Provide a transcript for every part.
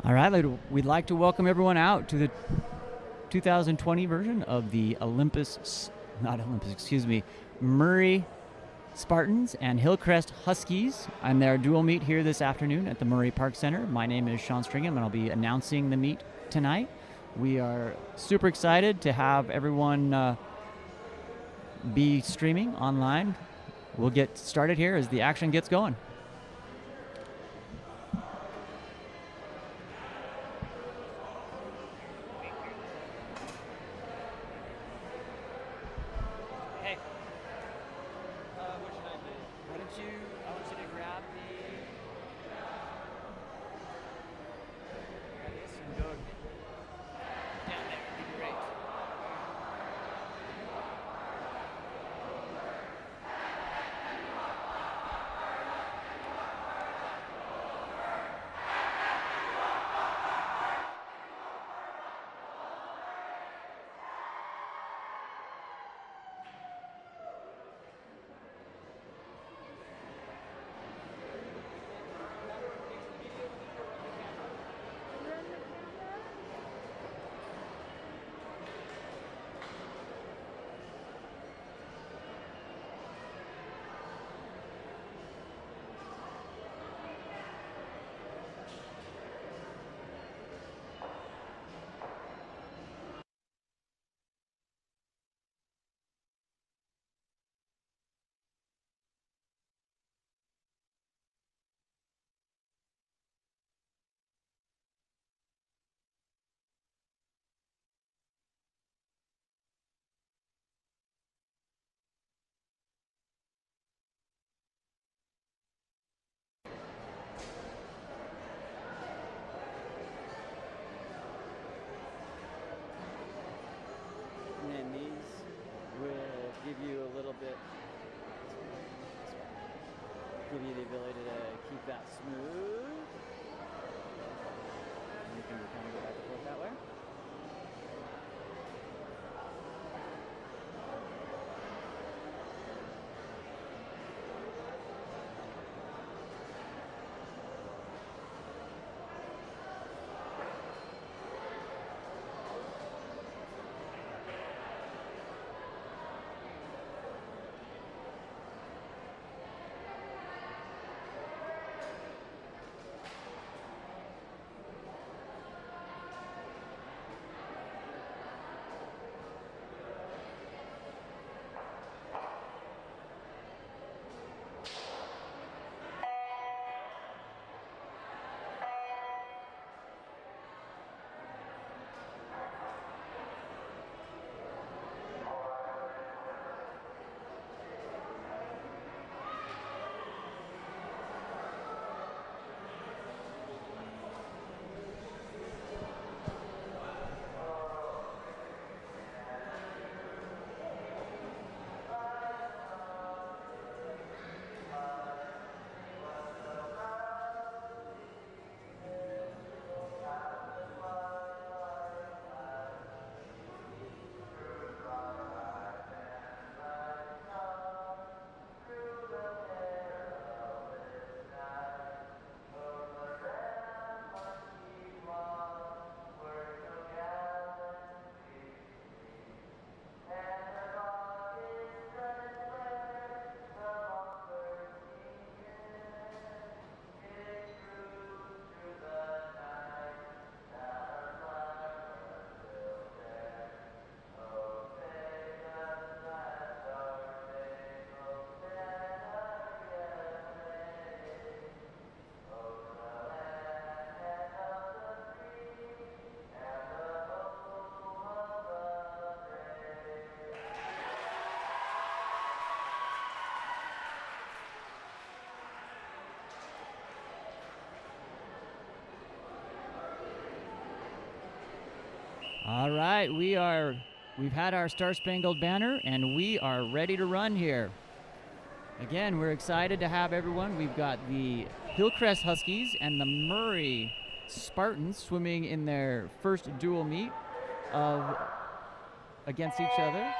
All right, we'd like to welcome everyone out to the 2020 version of the Murray Spartans and Hillcrest Huskies. I'm their dual meet here this afternoon at the Murray Park Center. My name is Sean Stringham, and I'll be announcing the meet tonight. We are super excited to have everyone be streaming online. We'll get started here as the action gets going. Give you the ability to keep that smooth. And you can kind of go back and forth that way. All right, we've had our Star-Spangled Banner, and we are ready to run here. Again, we're excited to have everyone. We've got the Hillcrest Huskies and the Murray Spartans swimming in their first dual meet against each other,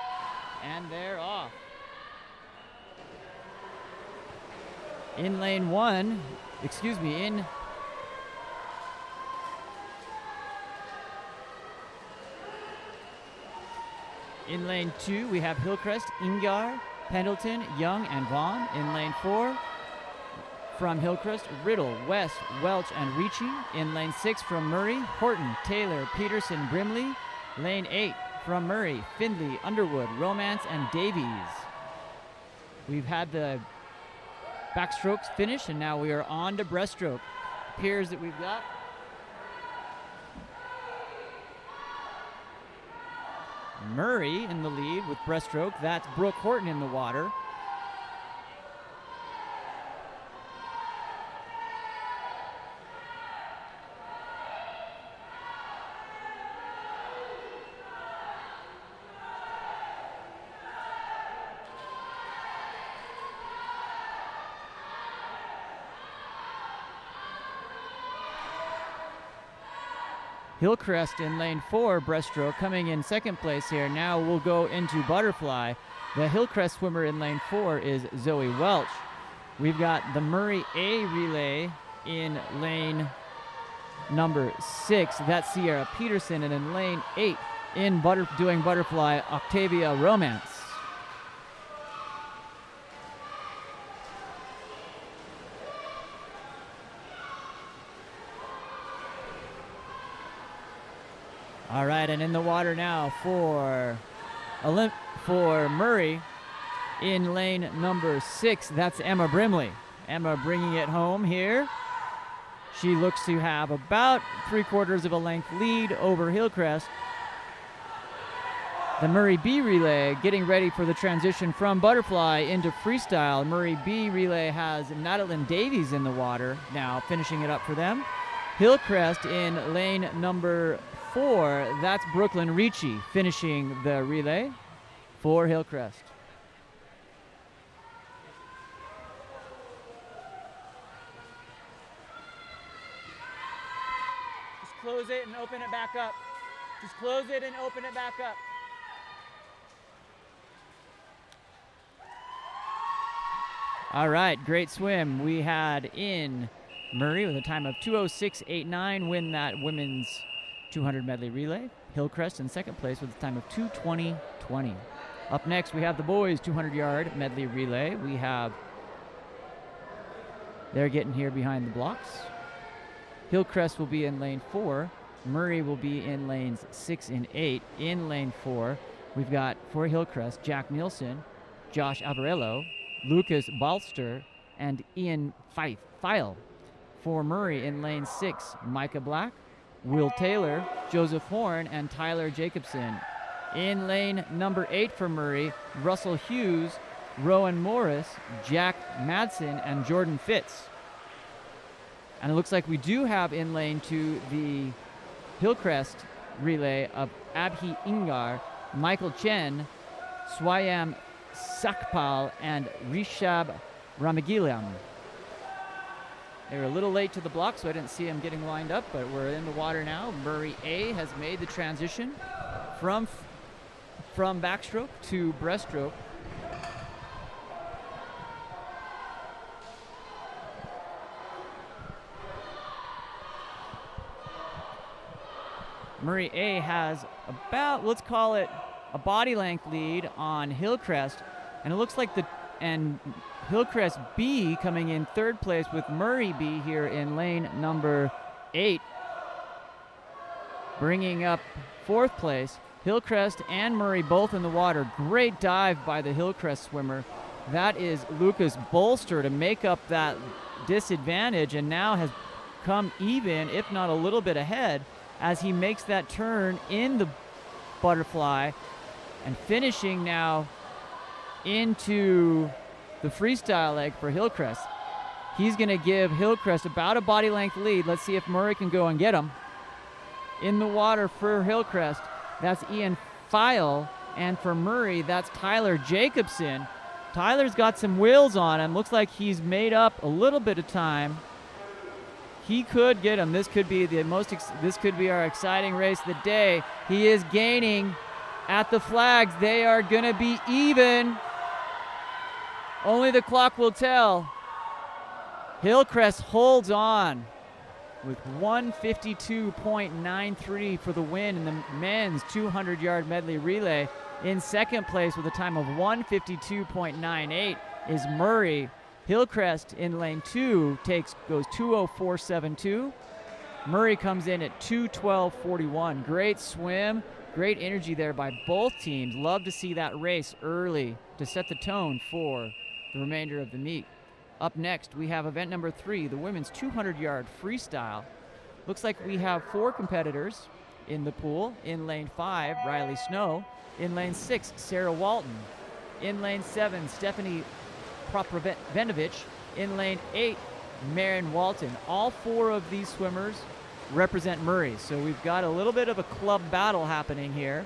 and they're off. In lane one, excuse me, In lane 2, we have Hillcrest, Ingar, Pendleton, Young, and Vaughn. In lane 4, from Hillcrest, Riddle, West, Welch, and Ricci. In lane 6, from Murray, Horton, Taylor, Peterson, Brimley. Lane 8, from Murray, Findley, Underwood, Romance, and Davies. We've had the backstrokes finish, and now we are on to breaststroke. Appears that we've got Murray in the lead with breaststroke. That's Brooke Horton in the water. Hillcrest in lane 4, breaststroke, coming in second place here. Now we'll go into butterfly. The Hillcrest swimmer in lane 4 is Zoe Welch. We've got the Murray A relay in lane number 6. That's Sierra Peterson. And in lane 8, doing butterfly, Octavia Romance. All right, and in the water now for Murray in lane number 6. That's Emma Brimley. Emma bringing it home here. She looks to have about 3/4 of a length lead over Hillcrest. The Murray B relay getting ready for the transition from butterfly into freestyle. Murray B relay has Madeline Davies in the water now, finishing it up for them. Hillcrest in lane number 4, that's Brooklyn Ricci finishing the relay for Hillcrest. Just close it and open it back up. Just close it and open it back up. All right, great swim. We had in Murray with a time of 2:06.89 win that women's 200 medley relay. Hillcrest in second place with a time of 2:20.20. Up next, we have the boys 200-yard medley relay. They're getting here behind the blocks. Hillcrest will be in lane 4. Murray will be in lanes 6 and 8. In lane 4, we've got for Hillcrest, Jack Nielsen, Josh Avarello, Lucas Balster, and Ian File. For Murray in lane 6, Micah Black, Will Taylor, Joseph Horn, and Tyler Jacobson. In lane number 8 for Murray, Russell Hughes, Rowan Morris, Jack Madsen, and Jordan Fitz. And it looks like we do have in lane 2 the Hillcrest relay of Abhi Ingar, Michael Chen, Swayam Sakpal, and Rishab Ramagilam. They were a little late to the block, so I didn't see them getting lined up, but we're in the water now. Murray A has made the transition from backstroke to breaststroke. Murray A has about, let's call it, a body length lead on Hillcrest, and it looks like Hillcrest B coming in third place with Murray B here in lane number 8. Bringing up fourth place, Hillcrest and Murray both in the water. Great dive by the Hillcrest swimmer. That is Lucas Bolster to make up that disadvantage, and now has come even, if not a little bit ahead, as he makes that turn in the butterfly and finishing now into the freestyle leg for Hillcrest. He's going to give Hillcrest about a body length lead. Let's see if Murray can go and get him. In the water for Hillcrest, that's Ian File, and for Murray, that's Tyler Jacobson. Tyler's got some wheels on him. Looks like he's made up a little bit of time. He could get him. This could be our exciting race of the day. He is gaining at the flags. They are going to be even. Only the clock will tell. Hillcrest holds on with 152.93 for the win in the men's 200-yard medley relay. In second place with a time of 1:52.98 is Murray. Hillcrest in lane 2 goes 2:04.72. Murray comes in at 2:12.41. Great swim, great energy there by both teams. Love to see that race early to set the tone for the remainder of the meet. Up next, we have event number 3, the women's 200-yard freestyle. Looks like we have 4 competitors in the pool. In lane 5, Riley Snow. In lane 6, Sarah Walton. In lane 7, Stephanie Proprovenovich. In lane 8, Marin Walton. All 4 of these swimmers represent Murray, so we've got a little bit of a club battle happening here.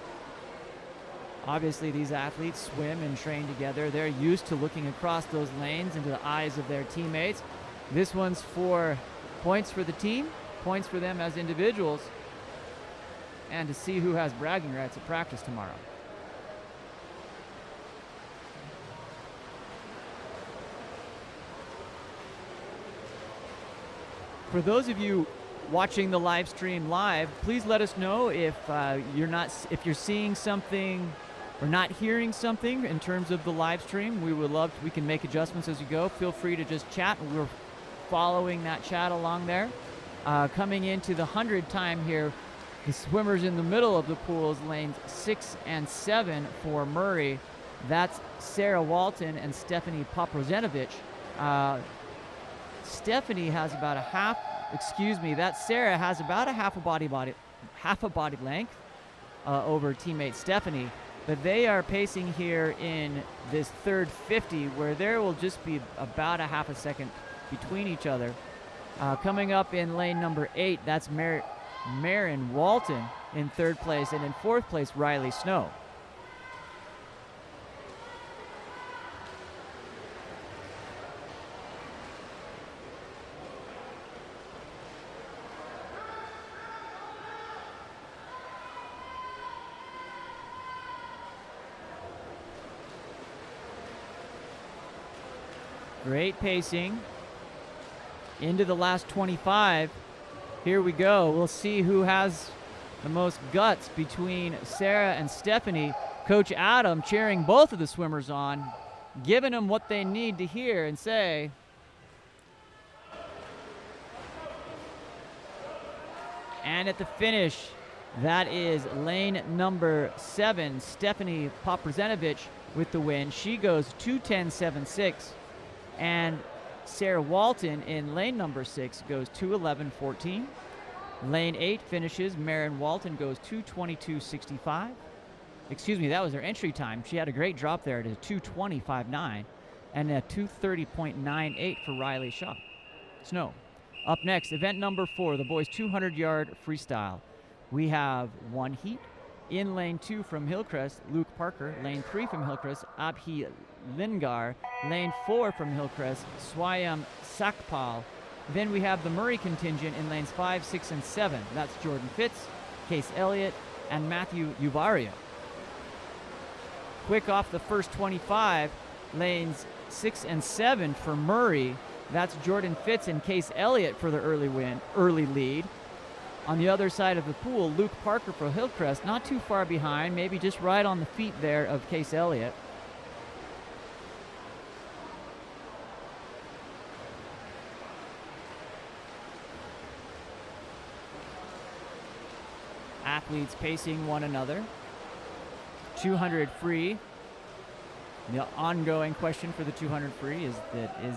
Obviously, these athletes swim and train together. They're used to looking across those lanes into the eyes of their teammates. This one's for points for the team, points for them as individuals, and to see who has bragging rights at practice tomorrow. For those of you watching the live stream live, please let us know if you're seeing something or not hearing something in terms of the live stream. We can make adjustments as you go. Feel free to just chat. We're following that chat along there. Coming into the 100 time here, the swimmers in the middle of the pool is lanes 6 and 7 for Murray. That's Sarah Walton and Stephanie Poprozenovich. Stephanie has about Sarah has about a half a body length over teammate Stephanie, but they are pacing here in this third 50 where there will just be about a half a second between each other. Coming up in lane number 8, that's Marin Walton in third place, and in fourth place, Riley Snow. Great pacing into the last 25. Here we go. We'll see who has the most guts between Sarah and Stephanie. Coach Adam cheering both of the swimmers on, giving them what they need to hear and say. And at the finish, that is lane number 7, Stephanie Poprozenovich with the win. She goes 2:10.76. And Sarah Walton in lane number 6 goes 2:11.14. Lane 8 finishes. Marin Walton goes 2:22.65. Excuse me, that was her entry time. She had a great drop there to 2:20.59 and a 2:30.98 for Riley Snow. Up next, event number 4, the boys 200-yard freestyle. We have one heat. In lane 2 from Hillcrest, Luke Parker. Lane 3 from Hillcrest, Abhi Lingar. Lane 4 from Hillcrest, Swayam Sakpal. Then we have the Murray contingent in lanes 5, 6, and 7. That's Jordan Fitz, Case Elliott, and Matthew Uvario. Quick off the first 25, lanes 6 and 7 for Murray. That's Jordan Fitz and Case Elliott for the early lead. On the other side of the pool, Luke Parker for Hillcrest, not too far behind, maybe just right on the feet there of Case Elliott. Athletes pacing one another. 200 free. The ongoing question for the 200 free is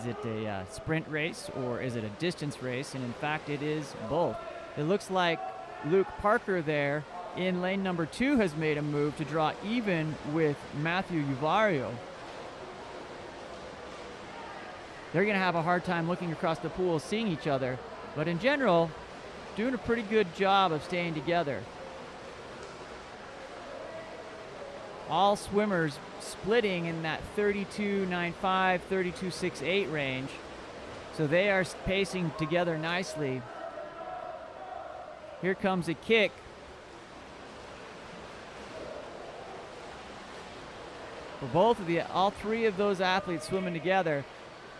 it a sprint race or is it a distance race? And in fact, it is both. It looks like Luke Parker there in lane number 2 has made a move to draw even with Matthew Uvario. They're going to have a hard time looking across the pool, seeing each other, but in general, doing a pretty good job of staying together. All swimmers splitting in that 32.95, 32.68 range. So they are pacing together nicely. Here comes a kick. For all three of those athletes swimming together.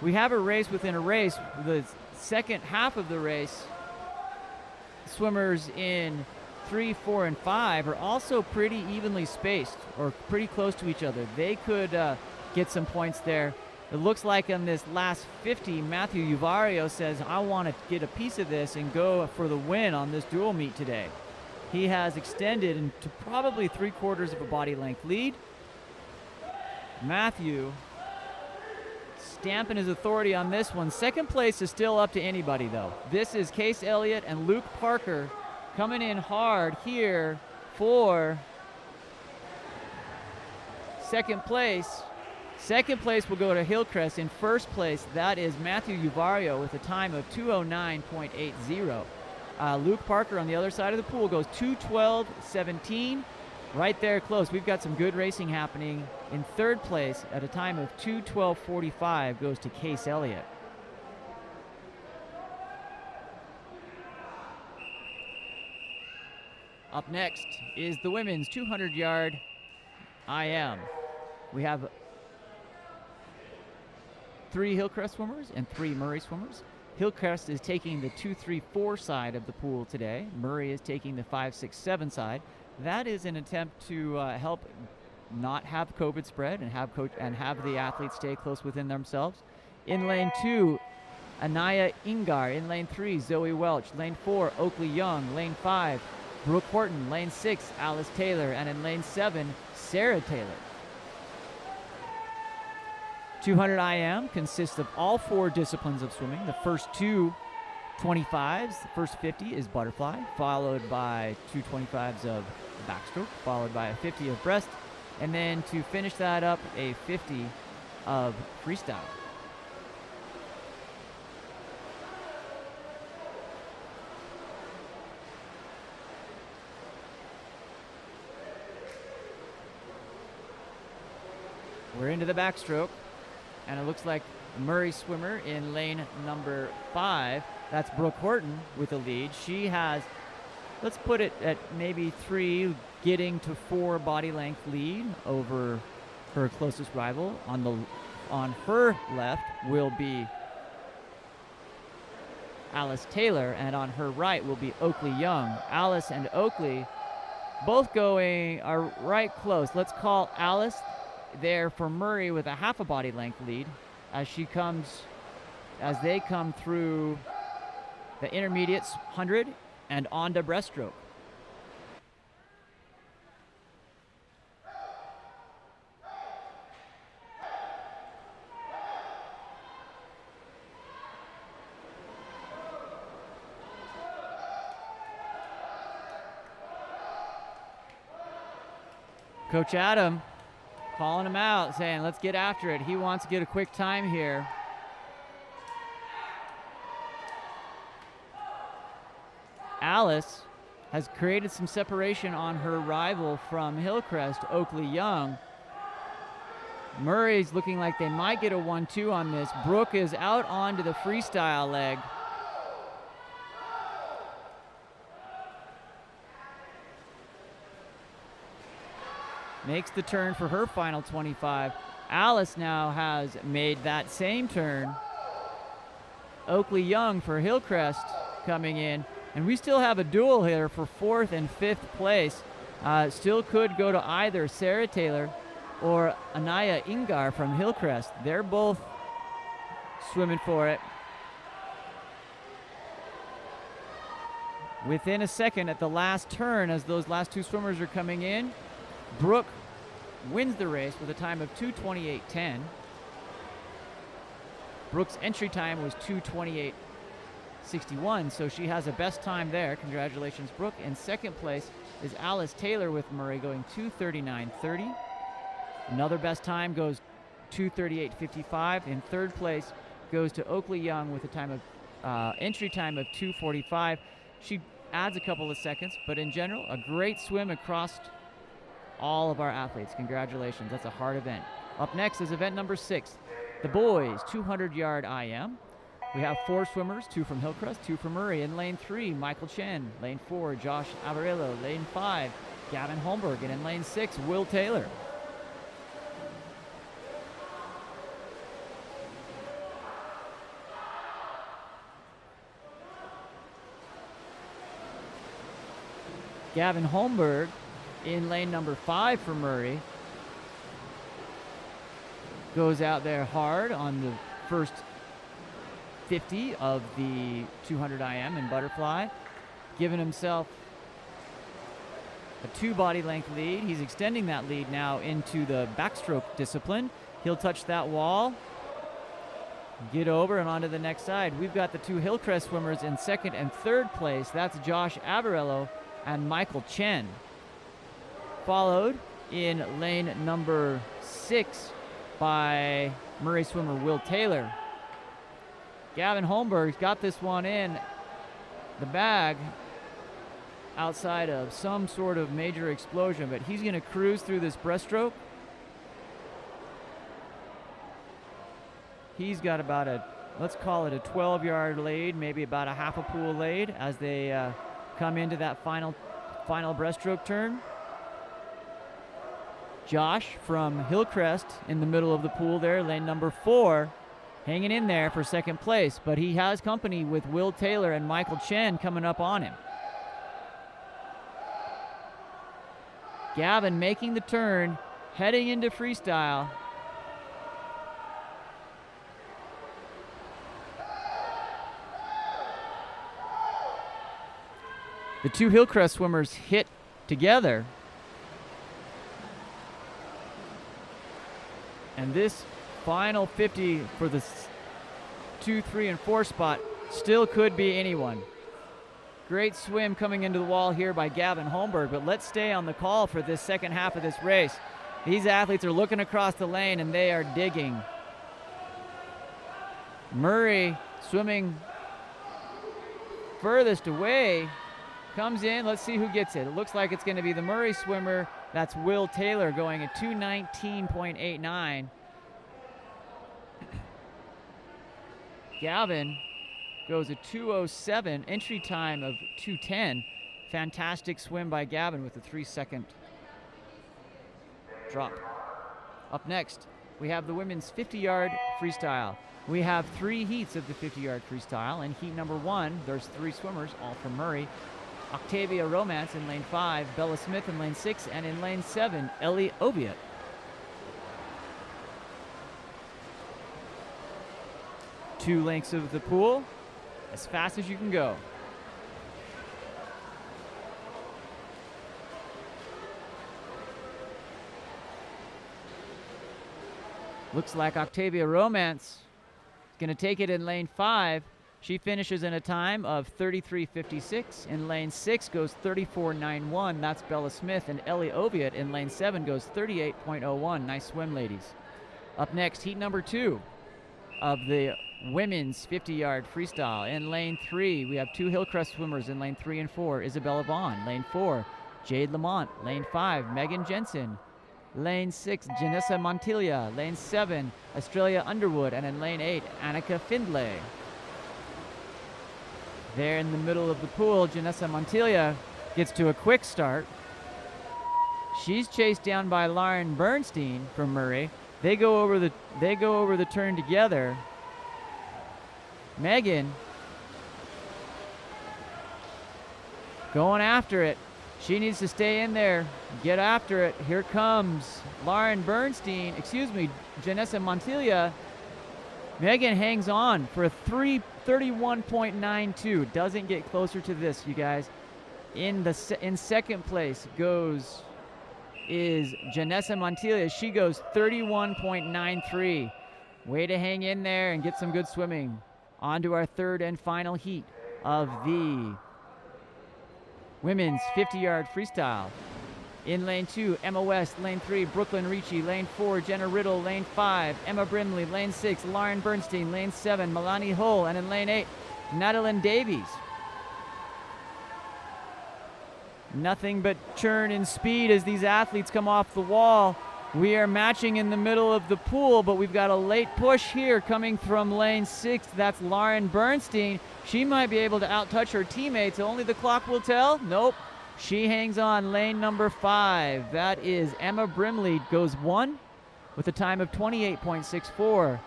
We have a race within a race. The second half of the race, swimmers in 3, 4, and 5 are also pretty evenly spaced, or pretty close to each other. They could get some points there. It looks like in this last 50, Matthew Uvario says, I want to get a piece of this and go for the win on this dual meet today. He has extended into probably 3/4 of a body length lead. Matthew stamping his authority on this one. Second place is still up to anybody, though. This is Case Elliott and Luke Parker coming in hard here for second place. Second place will go to Hillcrest. In first place, that is Matthew Uvario with a time of 2:09.80. Luke Parker on the other side of the pool goes 2:12.17. Right there close. We've got some good racing happening. In third place at a time of 2:12.45 goes to Case Elliott. Up next is the women's 200-yard IM. We have 3 Hillcrest swimmers and 3 Murray swimmers. Hillcrest is taking the 2-3-4 side of the pool today. Murray is taking the 5-6-7 side. That is an attempt to help not have COVID spread and have the athletes stay close within themselves. In lane 2, Anaya Ingar. In lane 3, Zoe Welch. Lane 4, Oakley Young. Lane 5, Brooke Horton. Lane 6, Alice Taylor. And in lane 7, Sarah Taylor. 200 IM consists of all 4 disciplines of swimming. The first 2 25s, the first 50 is butterfly, followed by 2 25s of backstroke, followed by a 50 of breast, and then to finish that up, a 50 of freestyle. We're into the backstroke, and it looks like Murray swimmer in lane number 5. That's Brooke Horton with the lead. She has, let's put it at maybe 3, getting to 4 body length lead over her closest rival. On her left will be Alice Taylor, and on her right will be Oakley Young. Alice and Oakley both are right close. Let's call Alice there for Murray with a half a body length lead as they come through the intermediates 100 and on to breaststroke. Coach Adam calling him out, saying, let's get after it. He wants to get a quick time here. Alice has created some separation on her rival from Hillcrest, Oakley Young. Murray's looking like they might get a 1-2 on this. Brooke is out onto the freestyle leg. Makes the turn for her final 25. Alice now has made that same turn. Oakley Young for Hillcrest coming in. And we still have a duel here for 4th and 5th place. Still could go to either Sarah Taylor or Anaya Ingar from Hillcrest. They're both swimming for it. Within a second at the last turn, as those last 2 swimmers are coming in, Brooke wins the race with a time of 2:28.10. Brooke's entry time was 2:28.61, so she has a best time there. Congratulations, Brooke. In second place is Alice Taylor with Murray going 2:39.30. Another best time goes 2:38.55. In third place goes to Oakley Young with a time of entry time of 2:45. She adds a couple of seconds, but in general, a great swim across all of our athletes. Congratulations. That's a hard event. Up next is event number 6, the boys 200-yard IM. We have 4 swimmers, 2 from Hillcrest, 2 from Murray. In lane 3, Michael Chen. Lane 4, Josh Avarillo. Lane 5, Gavin Holmberg. And in lane 6, Will Taylor. Gavin Holmberg in lane number 5 for Murray. Goes out there hard on the first 50 of the 200 IM in butterfly, giving himself a 2 body length lead. He's extending that lead now into the backstroke discipline. He'll touch that wall, get over and onto the next side. We've got the 2 Hillcrest swimmers in 2nd and 3rd place. That's Josh Avarello and Michael Chen. Followed in lane number 6 by Murray swimmer Will Taylor. Gavin Holmberg's got this one in the bag outside of some sort of major explosion, but he's going to cruise through this breaststroke. He's got about a, let's call it a 12-yard lead, maybe about a half a pool lead as they come into that final breaststroke turn. Josh from Hillcrest in the middle of the pool there, lane number 4, hanging in there for 2nd place, but he has company with Will Taylor and Michael Chen coming up on him. Gavin making the turn, heading into freestyle. The 2 Hillcrest swimmers hit together. And this final 50 for the 2, 3, and 4 spot still could be anyone. Great swim coming into the wall here by Gavin Holmberg, but let's stay on the call for this second half of this race. These athletes are looking across the lane and they are digging. Murray swimming furthest away, comes in. Let's see who gets it. It looks like it's going to be the Murray swimmer. That's Will Taylor going at 2:19.89. Gavin goes a 2:07, entry time of 2:10. Fantastic swim by Gavin with a 3-second drop. Up next, we have the women's 50-yard freestyle. We have 3 heats of the 50-yard freestyle. In heat number 1, there's 3 swimmers, all from Murray. Octavia Romance in lane 5, Bella Smith in lane 6, and in lane 7, Ellie Oviatt. Two lengths of the pool, as fast as you can go. Looks like Octavia Romance is going to take it in lane 5. She finishes in a time of 33.56. In lane 6 goes 34.91. That's Bella Smith. And Ellie Oviatt in lane 7 goes 38.01. Nice swim, ladies. Up next, heat number 2 of the women's 50-yard freestyle. In lane 3, we have 2 Hillcrest swimmers in lane 3 and 4. Isabella Vaughn. Lane 4, Jade Lamont. Lane 5, Megan Jensen. Lane 6, Janessa Montilla. Lane 7, Australia Underwood. And in lane 8, Annika Findlay. There in the middle of the pool, Janessa Montilla gets to a quick start. She's chased down by Lauren Bernstein from Murray. They go over the turn together. Megan going after it. She needs to stay in there, get after it. Here comes Lauren Bernstein, Janessa Montilla. Megan hangs on for a 3:31.92. Doesn't get closer to this, you guys. In second place is Janessa Montilla. She goes 31.93. Way to hang in there and get some good swimming. On to our third and final heat of the women's 50-yard freestyle. In lane 2, Emma West. Lane 3, Brooklyn Ricci. Lane 4, Jenna Riddle. Lane 5, Emma Brimley. Lane 6, Lauren Bernstein. Lane 7, Melanie Hull. And in lane 8, Nadalyn Davies. Nothing but churn and speed as these athletes come off the wall. We are matching in the middle of the pool, but we've got a late push here coming from lane 6. That's Lauren Bernstein. She might be able to outtouch her teammates. Only the clock will tell. Nope. She hangs on. Lane number 5. That is Emma Brimley, goes 1 with a time of 28.64.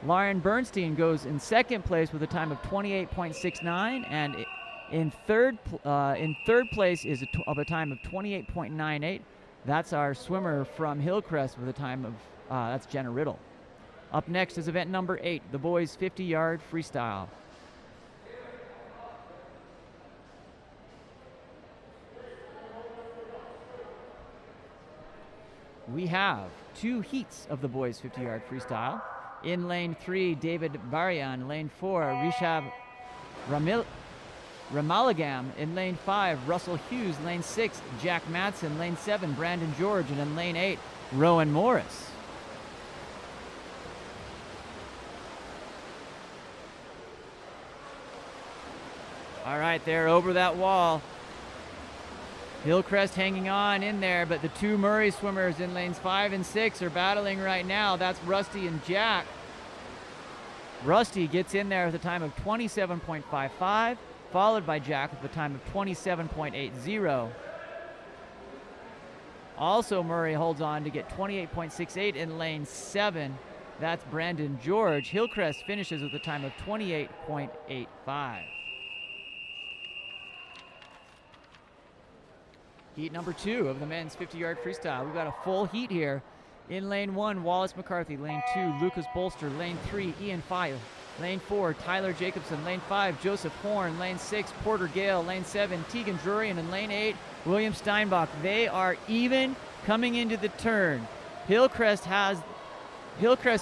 Lauren Bernstein goes in second place with a time of 28.69. And In third place is a time of 28.98. That's our swimmer from Hillcrest with a time of, that's Jenna Riddle. Up next is event number 8, the boys 50-yard freestyle. We have 2 heats of the boys 50-yard freestyle. In lane 3, David Barian. Lane 4, Rishabh Ramalagam. In lane 5, Russell Hughes. Lane 6, Jack Madsen. Lane 7, Brandon George. And in lane 8, Rowan Morris. All right, they're over that wall. Hillcrest hanging on in there, but the 2 Murray swimmers in lanes 5 and 6 are battling right now. That's Rusty and Jack. Rusty gets in there with a time of 27.55, followed by Jack with a time of 27.80. Also, Murray holds on to get 28.68 in lane 7. That's Brandon George. Hillcrest finishes with a time of 28.85. Heat number 2 of the men's 50-yard freestyle. We've got a full heat here. In lane 1, Wallace McCarthy. Lane 2, Lucas Bolster. Lane 3, Ian File. Lane 4, Tyler Jacobson. Lane 5, Joseph Horn. Lane 6, Porter Gale. Lane 7, Tegan Drury. And in lane 8, William Steinbach. They are even coming into the turn. Hillcrest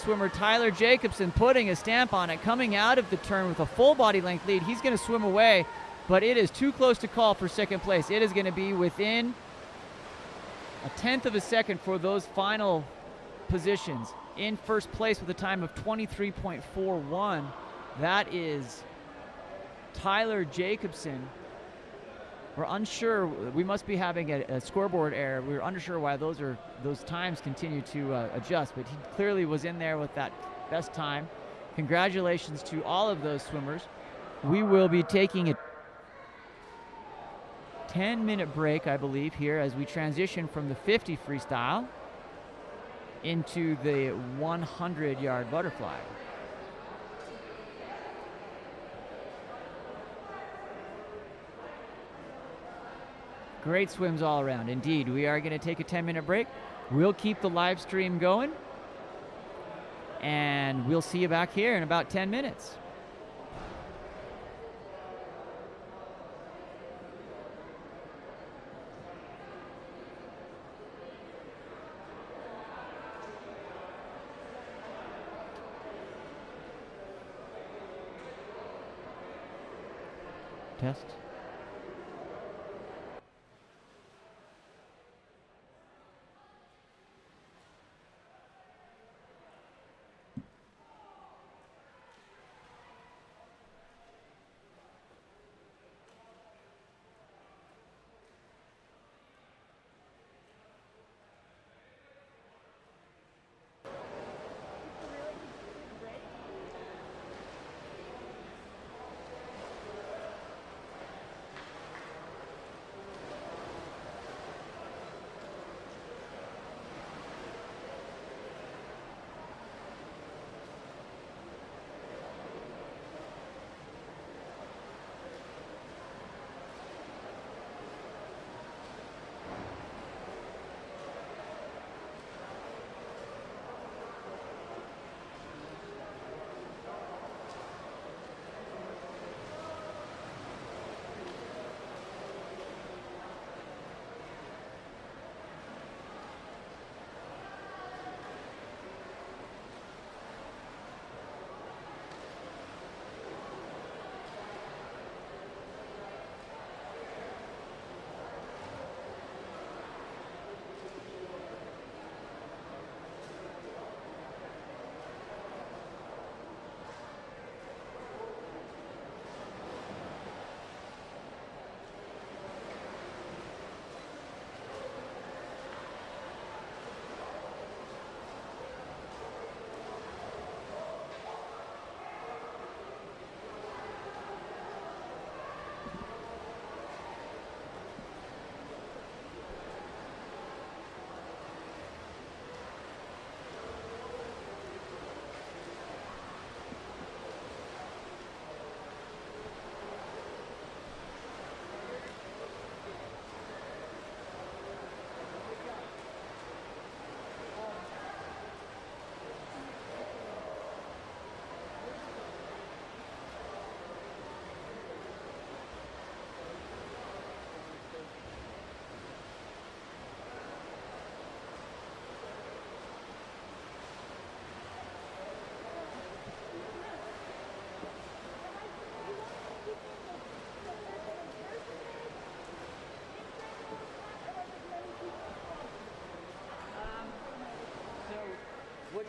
swimmer Tyler Jacobson putting a stamp on it, coming out of the turn with a full body length lead. He's going to swim away, but it is too close to call for second place. It is going to be within a 1/10 of a second for those final positions. In first place with a time of 23.41, that is Tyler Jacobson. We're unsure. We must be having a scoreboard error. We're unsure why those times continue to adjust, but he clearly was in there with that best time. Congratulations to all of those swimmers. We will be taking a 10-minute break, I believe, here as we transition from the 50 freestyle into the 100-yard butterfly. Great swims all around. Indeed, we are going to take a 10-minute break. We'll keep the live stream going, and we'll see you back here in about 10 minutes. Test.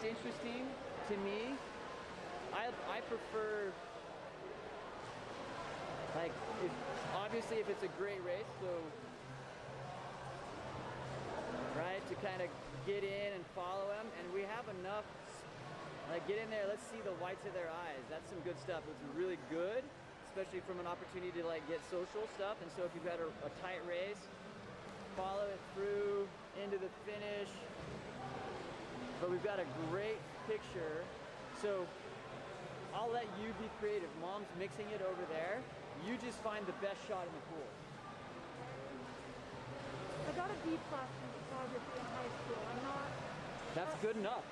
interesting to me. I prefer, like, obviously if it's a great race, so, right, to kind of get in and follow them, and we have enough, like, get in there, let's see the whites of their eyes. That's some good stuff. It's really good, especially from an opportunity to, like, get social stuff. And so if you've got a tight race, follow it through into the finish. But we've got a great picture. So I'll let you be creative. Mom's mixing it over there. You just find the best shot in the pool. I got a B plus in photography in high school. I'm not... That's good enough.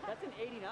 That's an 89.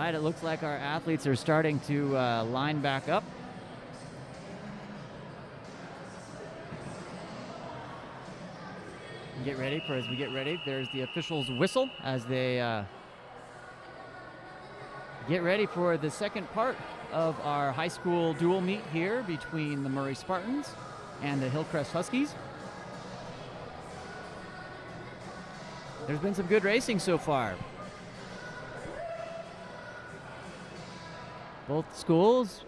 right, it looks like our athletes are starting to line back up. Get ready for, as we get ready, there's the official's whistle as they get ready for the second part of our high school dual meet here between the Murray Spartans and the Hillcrest Huskies. There's been some good racing so far. Both schools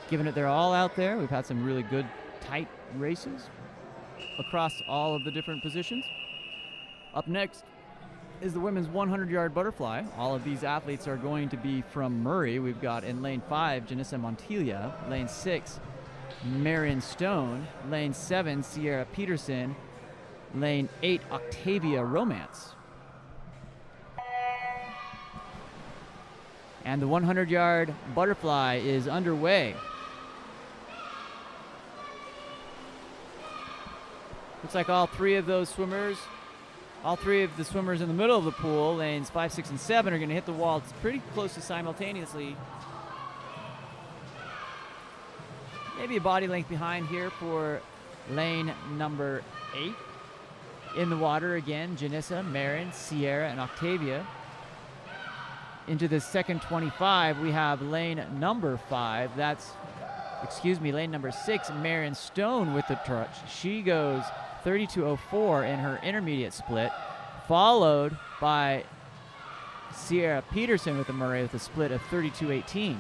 giving it their all out there. We've had some really good, tight races across all of the different positions. Up next is the women's 100-yard butterfly. All of these athletes are going to be from Murray. We've got in lane 5, Janissa Montilla, lane 6, Marion Stone, lane 7, Sierra Peterson, lane 8, Octavia Romance. And the 100-yard butterfly is underway. Looks like all three of the swimmers in the middle of the pool, lanes 5, 6, and 7, are going to hit the wall. It's pretty close to simultaneously. Maybe a body length behind here for lane number 8. In the water again, Janissa, Marin, Sierra, and Octavia. Into the second 25, we have lane number 5. Lane number 6, Marin Stone with the touch. She goes 32.04 in her intermediate split, followed by Sierra Peterson with the Murray with a split of 32.18.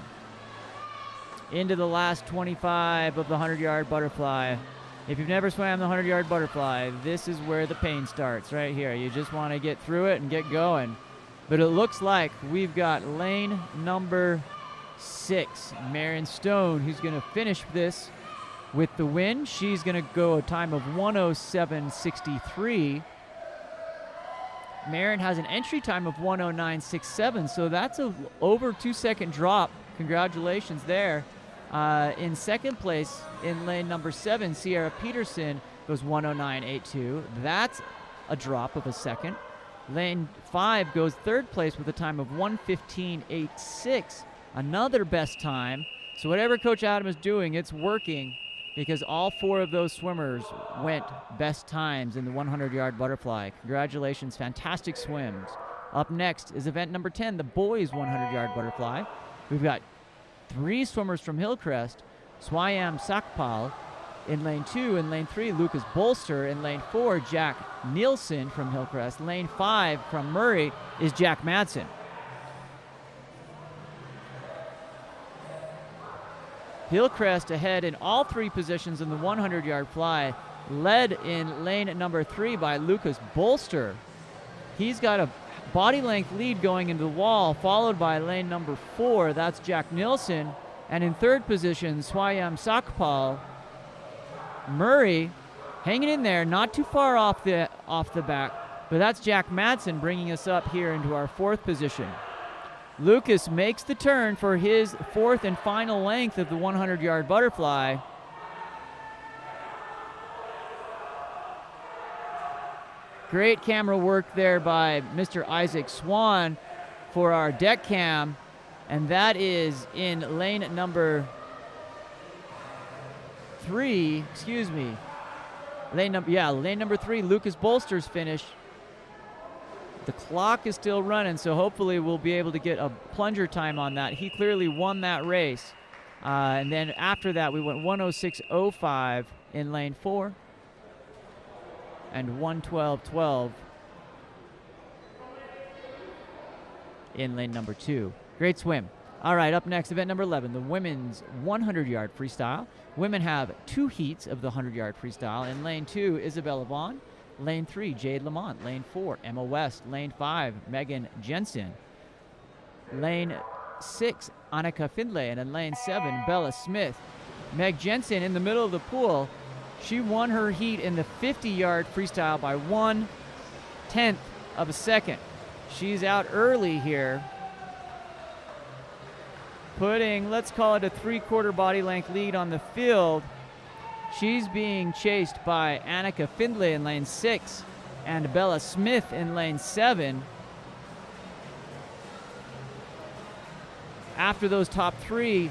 Into the last 25 of the 100-yard butterfly. If you've never swam the 100-yard butterfly, this is where the pain starts, right here. You just want to get through it and get going. But it looks like we've got lane number 6, Marin Stone, who's going to finish this with the win. She's going to go a time of 1:07.63. Marin has an entry time of 1:09.67, so that's a over 2-second drop. Congratulations there. In second place, in lane number 7, Sierra Peterson goes 1:09.82. That's a drop of a second. Lane 5 goes third place with a time of 1:15.86. Another best time. So whatever Coach Adam is doing, it's working, because all 4 of those swimmers went best times in the 100-yard butterfly. Congratulations, fantastic swims. Up next is event number 10, the boys 100-yard butterfly. We've got 3 swimmers from Hillcrest, Swayam Sakpal in lane 2. In lane 3, Lucas Bolster. In lane 4, Jack Nielsen from Hillcrest. Lane 5 from Murray is Jack Madsen. Hillcrest ahead in all 3 positions in the 100-yard fly, led in lane number 3 by Lucas Bolster. He's got a body length lead going into the wall, followed by lane number 4, that's Jack Nielsen. And in third position, Swayam Sakpal. Murray hanging in there, not too far off the back, but that's Jack Madsen bringing us up here into our 4th position. Lucas makes the turn for his 4th and final length of the 100-yard butterfly. Great camera work there by Mr. Isaac Swan for our deck cam, and that is in lane number 3, lane number 3, Lucas Bolster's finish. The clock is still running, so hopefully we'll be able to get a plunger time on that. He clearly won that race. And then after that, we went 1:06.05 in lane 4 and 1:12.12 in lane number 2. Great swim. All right, up next, event number 11, the women's 100-yard freestyle. Women have 2 heats of the 100-yard freestyle. In lane 2, Isabella Vaughn. Lane 3, Jade Lamont. Lane 4, Emma West. Lane 5, Megan Jensen. Lane 6, Annika Findlay. And in lane 7, Bella Smith. Meg Jensen in the middle of the pool. She won her heat in the 50-yard freestyle by 1/10 of a second. She's out early here, putting, let's call it a 3/4 body length lead on the field. She's being chased by Annika Findlay in lane 6 and Bella Smith in lane 7. after those top three,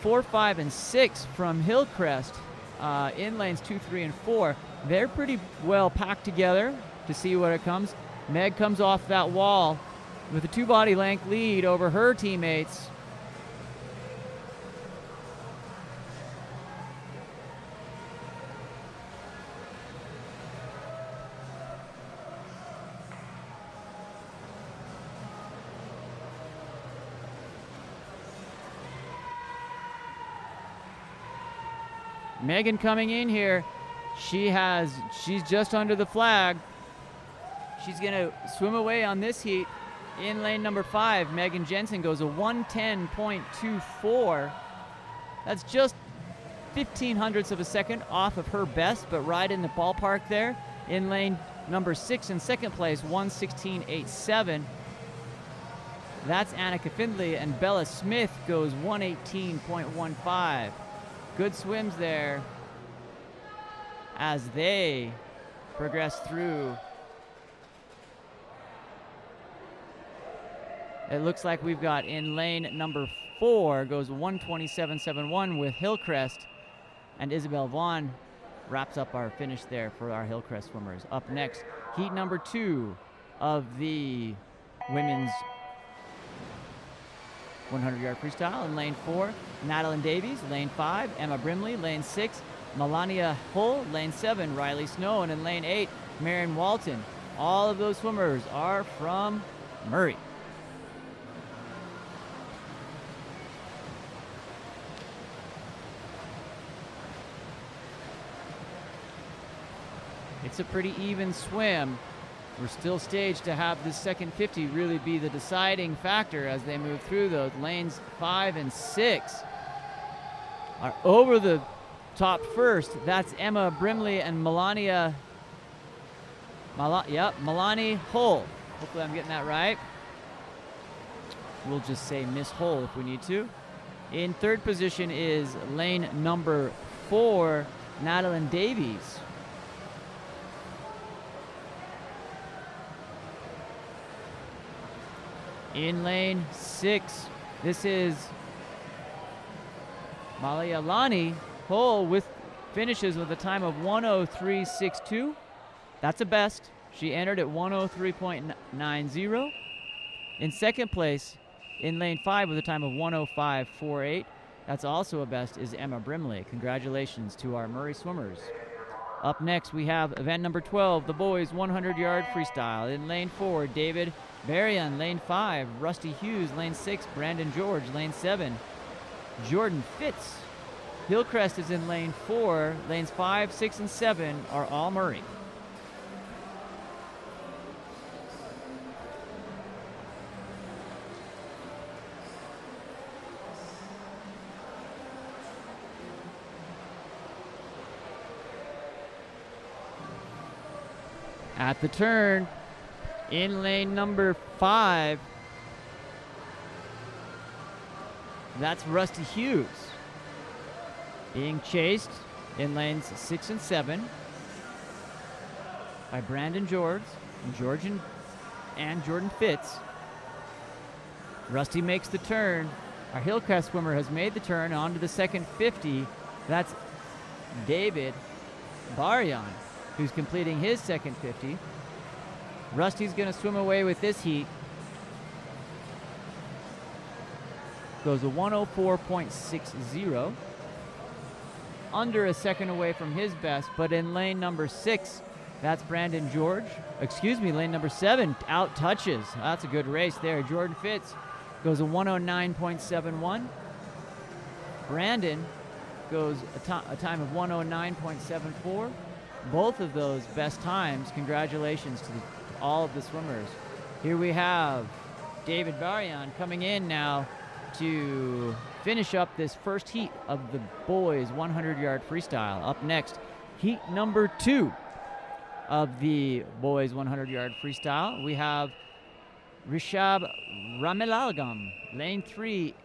4, 5, and 6 from Hillcrest in lanes 2, 3, and 4. They're pretty well packed together to see what it comes. Meg comes off that wall with a 2 body length lead over her teammates. Megan coming in here. She's just under the flag. She's gonna swim away on this heat in lane number 5. Megan Jensen goes a 1:10.24. That's just 0.15 of a second off of her best, but right in the ballpark there. In lane number 6 in second place, 1:16.87. That's Annika Findlay, and Bella Smith goes 1:18.15. Good swims there as they progress through. It looks like we've got in lane number 4 goes 1:27.71 with Hillcrest, and Isabel Vaughn wraps up our finish there for our Hillcrest swimmers. Up next, heat number 2 of the women's 100-yard freestyle. In lane 4, Madeline Davies. Lane 5, Emma Brimley. Lane 6, Melania Hull. Lane 7, Riley Snow. And in lane 8, Marion Walton. All of those swimmers are from Murray. It's a pretty even swim. We're still staged to have this second 50 really be the deciding factor as they move through those. Lanes 5 and 6 are over the top first. That's Emma Brimley and Melania. Melanie Hull. Hopefully I'm getting that right. We'll just say Miss Hull if we need to. In third position is lane number 4, Madeline Davies. In lane 6, this is Malayalani Hull with finishes with a time of 1:03.62. That's a best. She entered at 1:03.90. In second place, in lane 5 with a time of 1:05.48. That's also a best, is Emma Brimley. Congratulations to our Murray swimmers. Up next, we have event number 12, the boys 100-yard freestyle. In lane 4, David Berrien. Lane 5, Rusty Hughes. Lane 6, Brandon George. Lane 7, Jordan Fitz. Hillcrest is in lane 4. Lanes 5, 6, and 7 are all Murray. At the turn, in lane number 5, that's Rusty Hughes. Being chased in lanes 6 and 7 by Brandon George and Jordan Fitz. Rusty makes the turn. Our Hillcrest swimmer has made the turn onto the second 50. That's David Baryan, who's completing his second 50. Rusty's going to swim away with this heat. Goes a 1:04.60. Under a second away from his best, but in lane number 6, that's Brandon George. Lane number 7 out touches. That's a good race there. Jordan Fitz goes a 1:09.71. Brandon goes a time of 1:09.74. Both of those best times. Congratulations to all of the swimmers. Here we have David Baryan coming in now to finish up this first heat of the boys 100-yard freestyle. Up next, heat number 2 of the boys 100-yard freestyle. We have Rishab Ramalagam. Lane 3,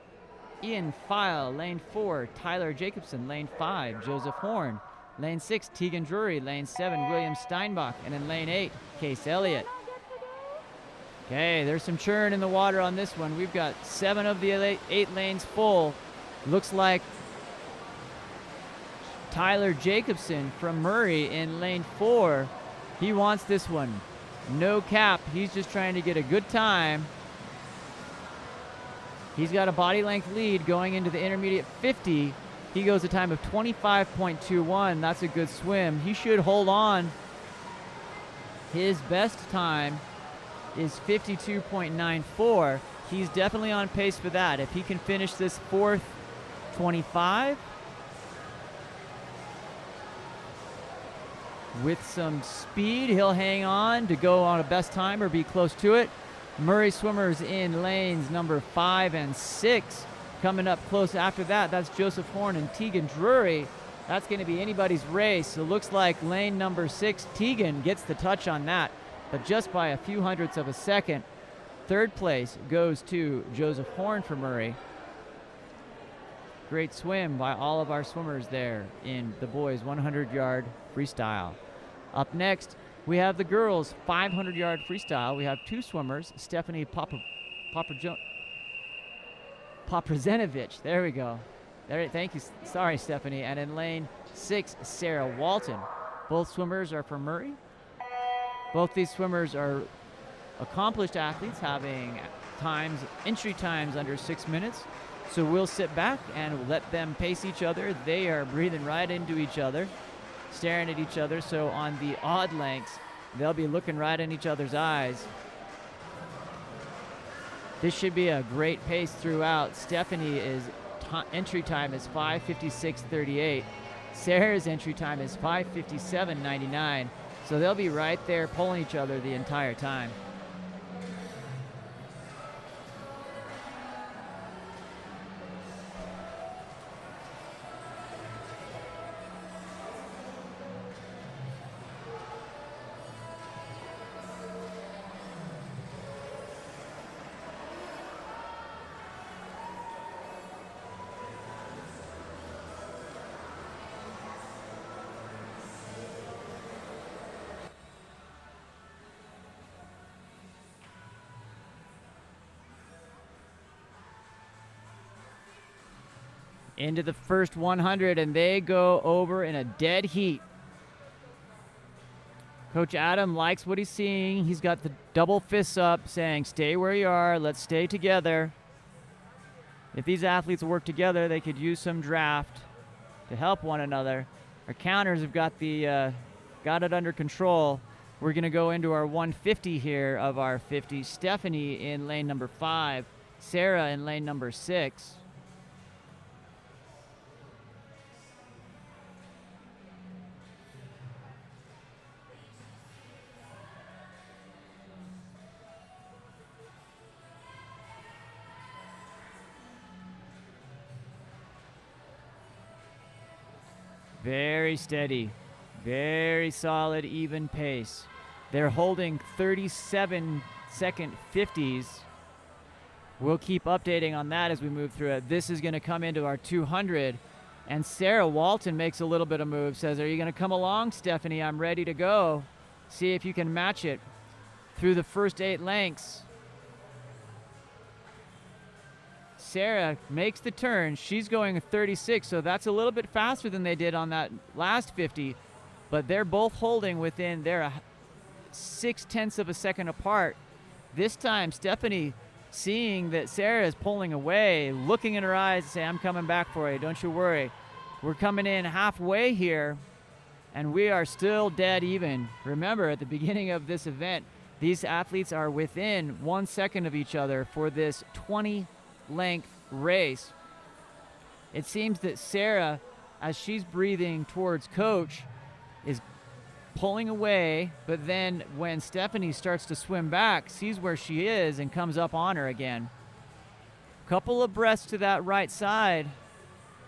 Ian File. Lane 4, Tyler Jacobson. Lane 5, Joseph Horn. Lane 6, Tegan Drury. Lane 7, William Steinbach. And in lane 8, Case Elliott. Okay, there's some churn in the water on this one. We've got 7 of the 8 lanes full. Looks like Tyler Jacobson from Murray in lane 4. He wants this one. No cap. He's just trying to get a good time. He's got a body length lead going into the intermediate 50. He goes a time of 25.21. That's a good swim. He should hold on. His best time is 52.94. He's definitely on pace for that. If he can finish this 4th 25 with some speed, he'll hang on to go on a best time or be close to it. Murray swimmers in lanes number 5 and 6. Coming up close after that, that's Joseph Horn and Tegan Drury. That's going to be anybody's race. It looks like lane number 6, Tegan, gets the touch on that, but just by a few hundredths of a second. 3rd place goes to Joseph Horn for Murray. Great swim by all of our swimmers there in the boys' 100-yard freestyle. Up next, we have the girls' 500-yard freestyle. We have 2 swimmers, Stephanie Poprzenovich. There we go. There, thank you. Sorry, Stephanie. And in lane 6, Sarah Walton. Both swimmers are from Murray. Both these swimmers are accomplished athletes, having entry times under 6 minutes. So we'll sit back and let them pace each other. They are breathing right into each other, staring at each other. So on the odd lengths, they'll be looking right in each other's eyes. This should be a great pace throughout. Stephanie is entry time is 5:56:38. Sarah's entry time is 5:57:99. So they'll be right there pulling each other the entire time. Into the first 100, and they go over in a dead heat. Coach Adam likes what he's seeing. He's got the double fists up saying, stay where you are, let's stay together. If these athletes work together, they could use some draft to help one another. Our counters have got it under control. We're gonna go into our 150 here of our 50. Stephanie in lane number 5, Sarah in lane number 6. Very steady, very solid, even pace. They're holding 37-second 50s. We'll keep updating on that as we move through it. This is going to come into our 200. And Sarah Walton makes a little bit of move, says, are you going to come along, Stephanie? I'm ready to go. See if you can match it through the first 8 lengths. Sarah makes the turn. She's going 36, so that's a little bit faster than they did on that last 50, but they're both holding within, they're 0.6 of a second apart. This time, Stephanie, seeing that Sarah is pulling away, looking in her eyes and say, I'm coming back for you, don't you worry. We're coming in halfway here, and we are still dead even. Remember, at the beginning of this event, these athletes are within 1 second of each other for this 20-length race. It seems that Sarah, as she's breathing towards coach, is pulling away, but then when Stephanie starts to swim back, sees where she is and comes up on her again. Couple of breaths to that right side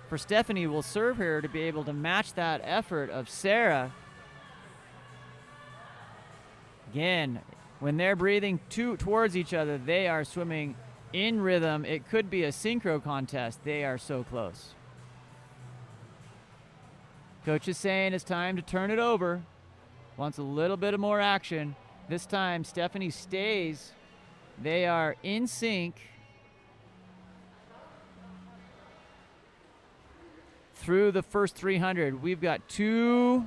for Stephanie will serve her to be able to match that effort of Sarah. Again, when they're breathing towards each other, they are swimming in rhythm. It could be a synchro contest. They are so close. Coach is saying it's time to turn it over. Wants a little bit of more action. This time, Stephanie stays They are in sync through the first 300. We've got 200s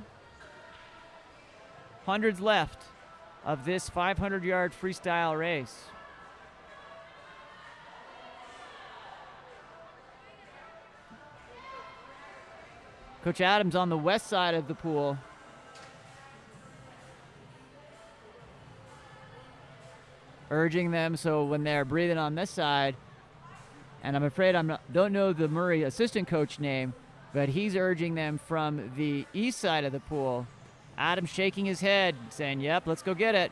left of this 500-yard freestyle race. Coach Adams on the west side of the pool. Urging them so when they're breathing on this side, and I'm afraid don't know the Murray assistant coach name, but he's urging them from the east side of the pool. Adams shaking his head, saying, yep, let's go get it.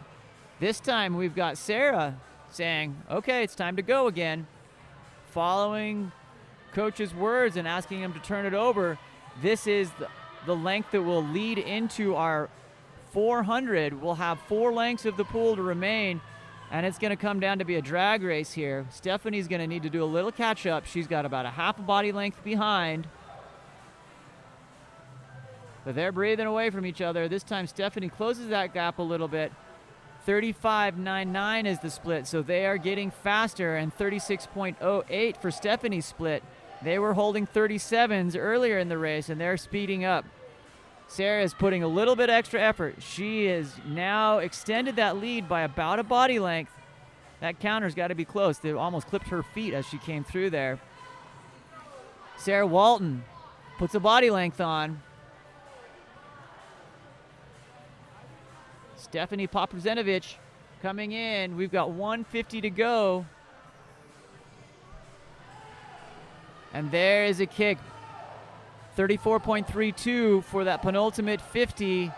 This time we've got Sarah saying, okay, it's time to go again. Following coach's words and asking him to turn it over. This is the length that will lead into our 400. We'll have 4 lengths of the pool to remain, and it's going to come down to be a drag race here. Stephanie's going to need to do a little catch-up. She's got about a half a body length behind. But they're breathing away from each other. This time Stephanie closes that gap a little bit. 35.99 is the split, so they are getting faster, and 36.08 for Stephanie's split. They were holding 37s earlier in the race, and they're speeding up. Sarah is putting a little bit extra effort. She has now extended that lead by about a body length. That counter's got to be close. They almost clipped her feet as she came through there. Sarah Walton puts a body length on. Stephanie Poprzenovich coming in. We've got 150 to go. And there is a kick. 34.32 for that penultimate 50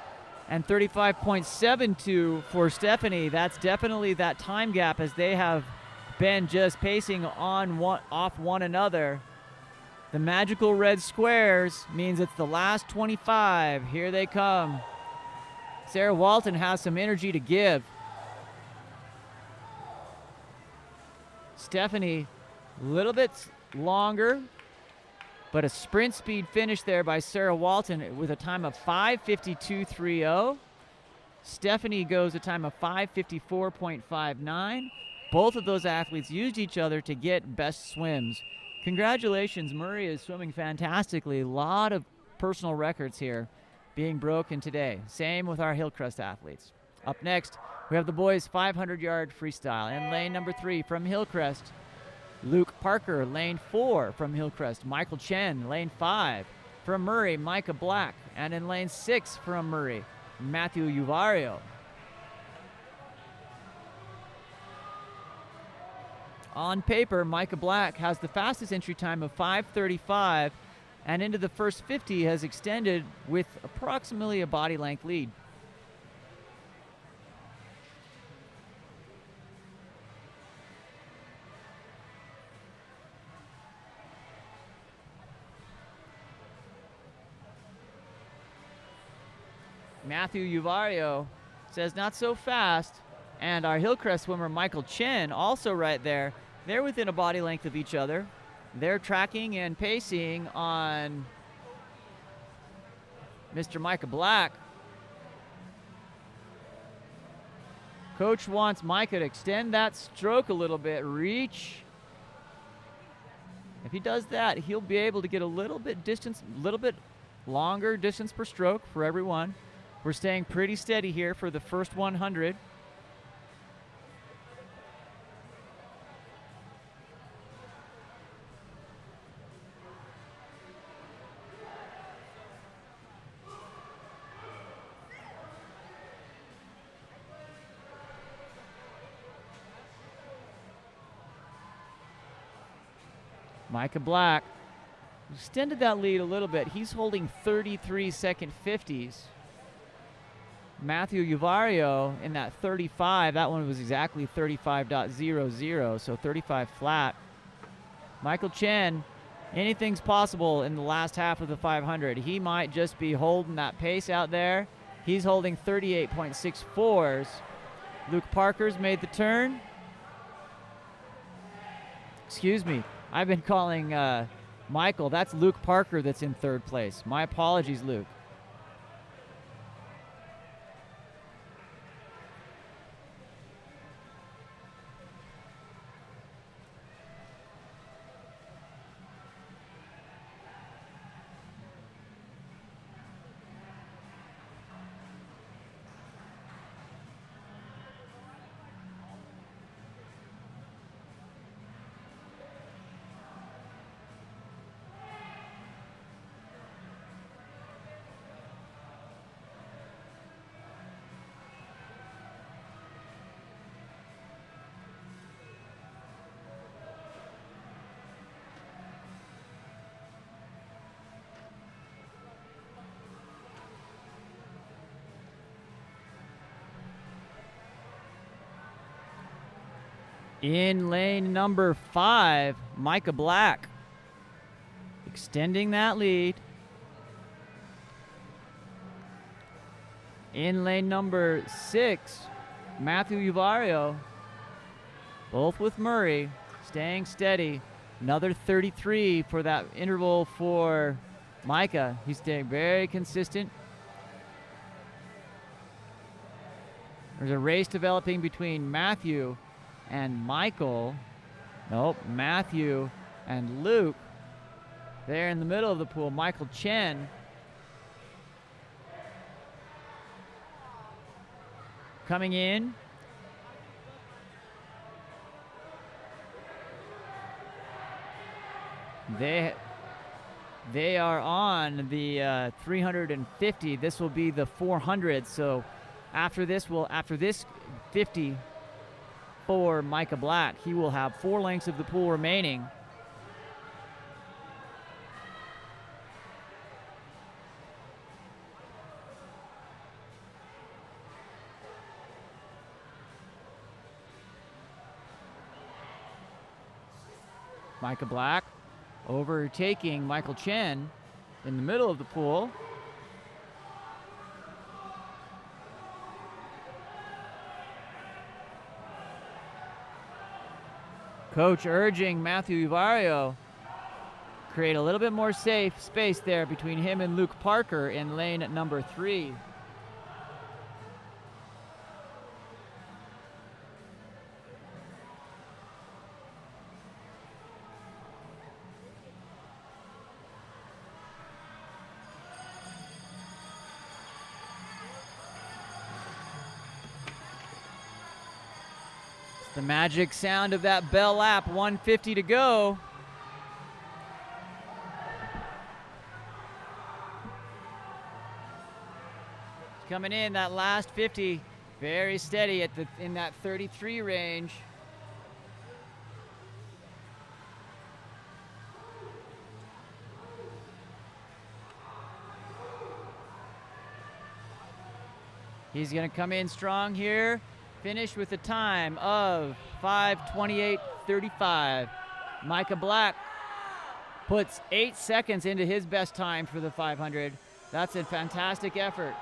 and 35.72 for Stephanie. That's definitely that time gap as they have been just pacing off one another. The magical red squares means it's the last 25. Here they come. Sarah Walton has some energy to give. Stephanie, a little bit longer, but a sprint speed finish there by Sarah Walton with a time of 5:52.30. Stephanie goes a time of 5:54.59. Both of those athletes used each other to get best swims. Congratulations, Murray is swimming fantastically. A lot of personal records here being broken today. Same with our Hillcrest athletes. Up next, we have the boys 500-yard freestyle. In lane number 3 from Hillcrest, Luke Parker. Lane 4 from Hillcrest, Michael Chen. Lane 5 from Murray, Micah Black. And in lane 6 from Murray, Matthew Uvario. On paper, Micah Black has the fastest entry time of 5:35, and into the first 50 has extended with approximately a body length lead. Matthew Uvario says not so fast, and our Hillcrest swimmer Michael Chen also right there. They're within a body length of each other. They're tracking and pacing on Mr. Micah Black. Coach wants Micah to extend that stroke a little bit, reach. If he does that, he'll be able to get a little bit longer distance per stroke for everyone. We're staying pretty steady here for the first 100. Micah Black extended that lead a little bit. He's holding 33-second 50s. Matthew Uvario in that 35. That one was exactly 35.00, so 35 flat. Michael Chen, anything's possible in the last half of the 500. He might just be holding that pace out there. He's holding 38.64s. Luke Parker's made the turn. Excuse me. I've been calling Michael. That's Luke Parker that's in third place. My apologies, Luke. In lane number 5, Micah Black extending that lead. In lane number 6, Matthew Uvario, both with Murray, staying steady. Another 33 for that interval for Micah. He's staying very consistent. There's a race developing between Matthew and Michael. Nope, Matthew and Luke. There in the middle of the pool, Michael Chen. Coming in. They are on the 350. This will be the 400. So after this 50 for Micah Black, he will have 4 lengths of the pool remaining. Micah Black overtaking Michael Chen in the middle of the pool. Coach urging Matthew Uvario create a little bit more safe space there between him and Luke Parker in lane number 3. The magic sound of that bell lap, 150 to go. Coming in that last 50, very steady in that 33 range. He's going to come in strong here. Finish with a time of 5:28.35. Micah Black puts 8 seconds into his best time for the 500. That's a fantastic effort.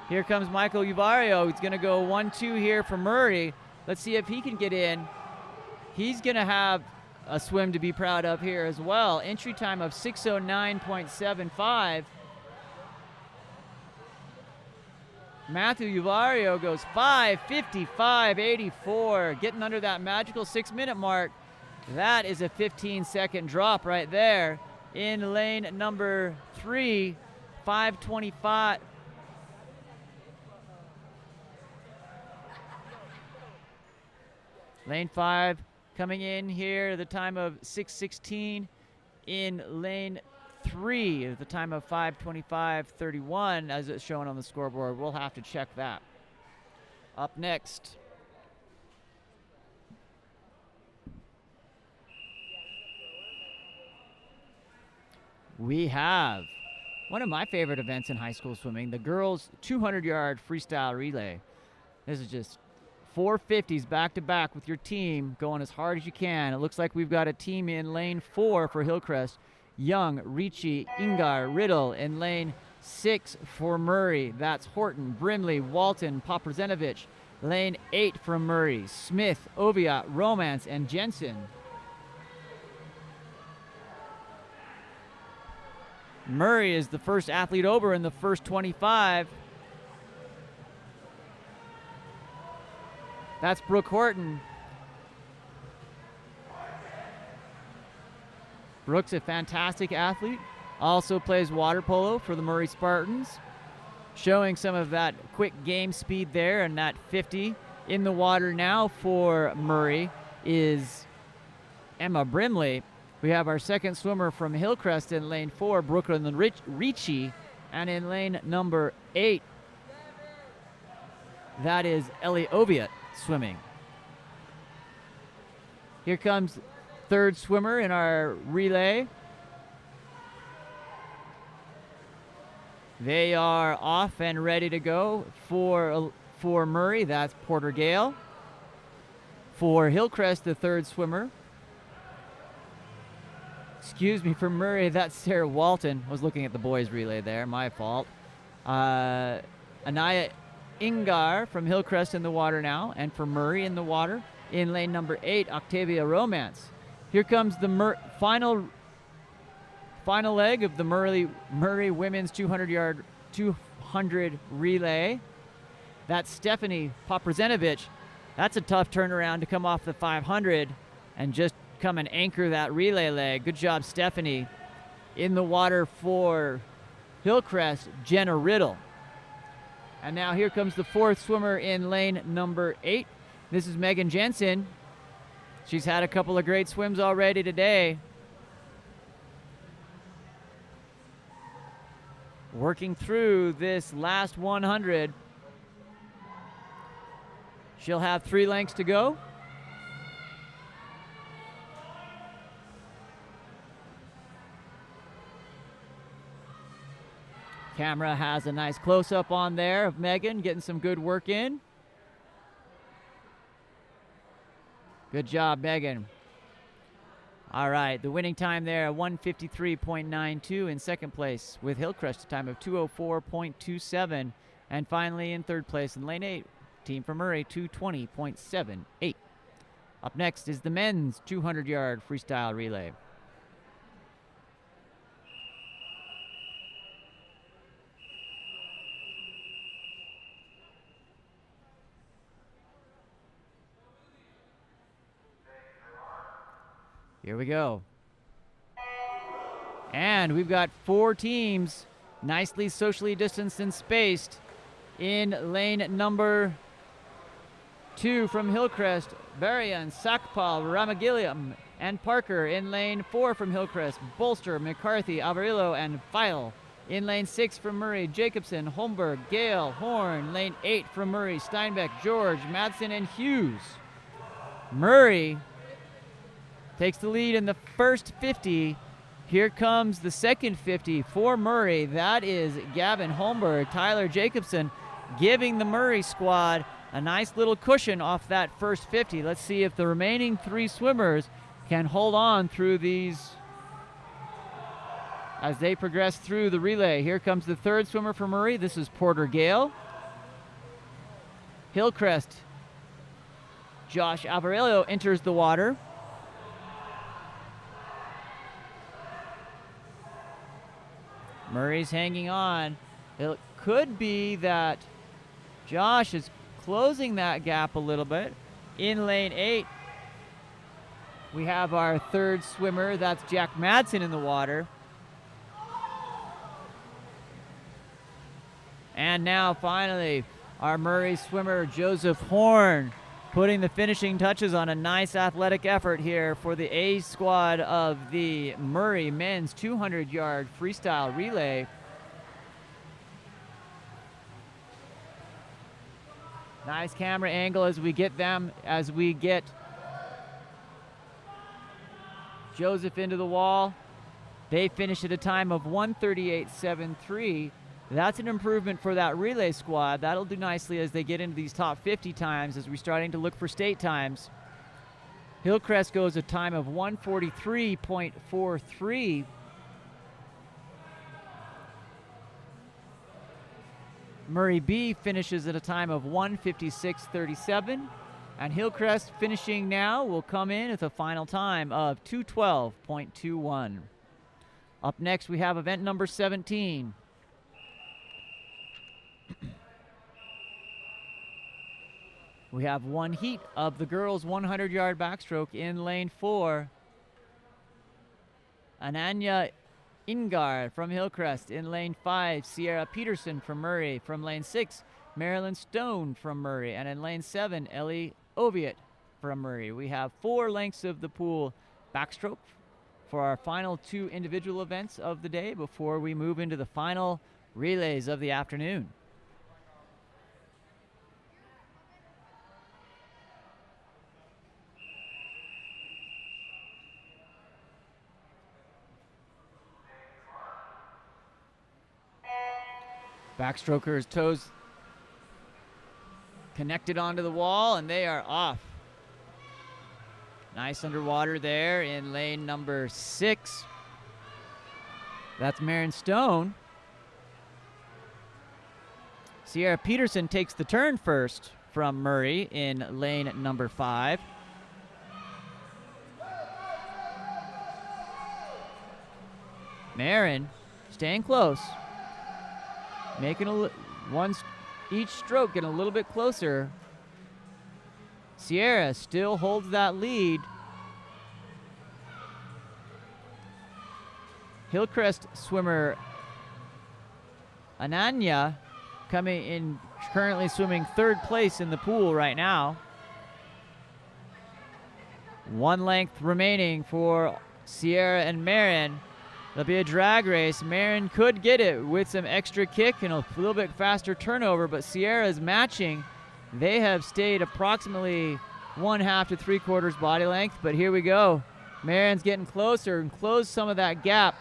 Here comes Michael Uvario. He's going to go 1-2 here for Murray. Let's see if he can get in. He's going to have a swim to be proud of here as well. Entry time of 6:09.75. Matthew Uvario goes 5:55.84, getting under that magical 6-minute mark. That is a 15-second drop right there. In lane number 3, 5:25. Lane 5 coming in here at the time of 6:16. In lane 3 at the time of 5:25.31 as it's shown on the scoreboard. We'll have to check that. Up next, we have one of my favorite events in high school swimming, the girls 200-yard freestyle relay. This is just 450s back to back with your team going as hard as you can. It looks like we've got a team in lane 4 for Hillcrest. Young, Ricci, Ingar, Riddle in lane 6 for Murray. That's Horton, Brimley, Walton, Poprzenovich. Lane 8 from Murray. Smith, Oviatt, Romance, and Jensen. Murray is the first athlete over in the first 25. That's Brooke Horton. Brooke's a fantastic athlete. Also plays water polo for the Murray Spartans. Showing some of that quick game speed there, and that 50 in the water now for Murray is Emma Brimley. We have our second swimmer from Hillcrest in lane 4, Brooklyn Ricci, and in lane number 8, that is Ellie Oviatt swimming. Here comes third swimmer in our relay. They are off and ready to go for Murray. That's Porter Gale. For Hillcrest, the third swimmer. Excuse me, for Murray, that's Sarah Walton. I was looking at the boys' relay there, my fault. Anaya Ingar from Hillcrest in the water now, and for Murray in the water, in lane number 8, Octavia Romance. Here comes the final leg of the Murray women's 200 relay. That's Stephanie Poprzenovich. That's a tough turnaround to come off the 500 and just come and anchor that relay leg. Good job, Stephanie. In the water for Hillcrest, Jenna Riddle. And now here comes the fourth swimmer in lane number 8. This is Megan Jensen. She's had a couple of great swims already today. Working through this last 100. She'll have 3 lengths to go. Camera has a nice close-up on there of Megan getting some good work in. Good job, Megan. All right, the winning time there, 1:53.92 in second place, with Hillcrest a time of 2:04.27. And finally in third place in lane 8, team from Murray, 2:20.78. Up next is the men's 200-yard freestyle relay. Here we go. And we've got 4 teams nicely socially distanced and spaced. In lane number 2 from Hillcrest, Berrien, Sakpal, Ramagiliam, and Parker. In lane 4 from Hillcrest, Bolster, McCarthy, Avarillo, and File. In lane 6 from Murray, Jacobson, Holmberg, Gale, Horn. Lane 8 from Murray, Steinbeck, George, Madsen, and Hughes. Murray takes the lead in the first 50. Here comes the second 50 for Murray. That is Gavin Holmberg, Tyler Jacobson, giving the Murray squad a nice little cushion off that first 50. Let's see if the remaining 3 swimmers can hold on through these as they progress through the relay. Here comes the third swimmer for Murray. This is Porter Gale. Hillcrest, Josh Avarillo enters the water. Murray's hanging on. It could be that Josh is closing that gap a little bit. In lane 8, we have our third swimmer. That's Jack Madsen in the water. And now finally, our Murray swimmer, Joseph Horn, putting the finishing touches on a nice athletic effort here for the A squad of the Murray men's 200-yard freestyle relay. Nice camera angle as we get Joseph into the wall. They finish at a time of 1:38.73. That's an improvement for that relay squad. That'll do nicely as they get into these top 50 times as we're starting to look for state times. Hillcrest goes a time of 1:43.43. Murray B finishes at a time of 1:56.37. And Hillcrest finishing now will come in with a final time of 2:12.21. Up next we have event number 17. We have one heat of the girls' 100-yard backstroke in lane 4. Ananya Ingar from Hillcrest. In lane 5, Sierra Peterson from Murray. From lane 6, Marilyn Stone from Murray. And in lane 7, Ellie Oviet from Murray. We have 4 lengths of the pool backstroke for our final 2 individual events of the day before we move into the final relays of the afternoon. Backstrokers' toes connected onto the wall, and they are off. Nice underwater there in lane number 6. That's Marion Stone. Sierra Peterson takes the turn first from Murray in lane number 5. Marin staying close, making each stroke getting a little bit closer. Sierra still holds that lead. Hillcrest swimmer Ananya coming in, currently swimming 3rd place in the pool right now. 1 length remaining for Sierra and Marin. It'll be a drag race. Marin could get it with some extra kick and a little bit faster turnover, but Sierra is matching. They have stayed approximately 1/2 to 3/4 body length, but here we go. Marin's getting closer and closed some of that gap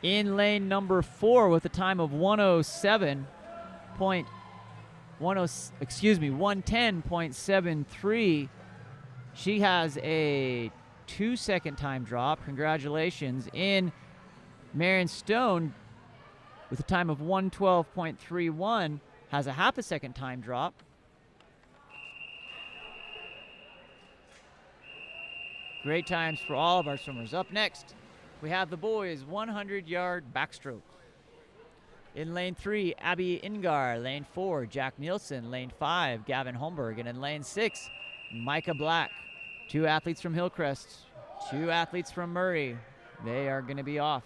in lane number 4 with a time of 110.73. She has a 2-second time drop. Congratulations. In Marion Stone with a time of 112.31 has a 1/2 second time drop. Great times for all of our swimmers. Up next, we have the boys 100-yard backstroke. In lane 3, Abby Ingar. Lane 4, Jack Nielsen. Lane 5, Gavin Holmberg. And in lane 6, Micah Black. 2 athletes from Hillcrest, 2 athletes from Murray. They are going to be off.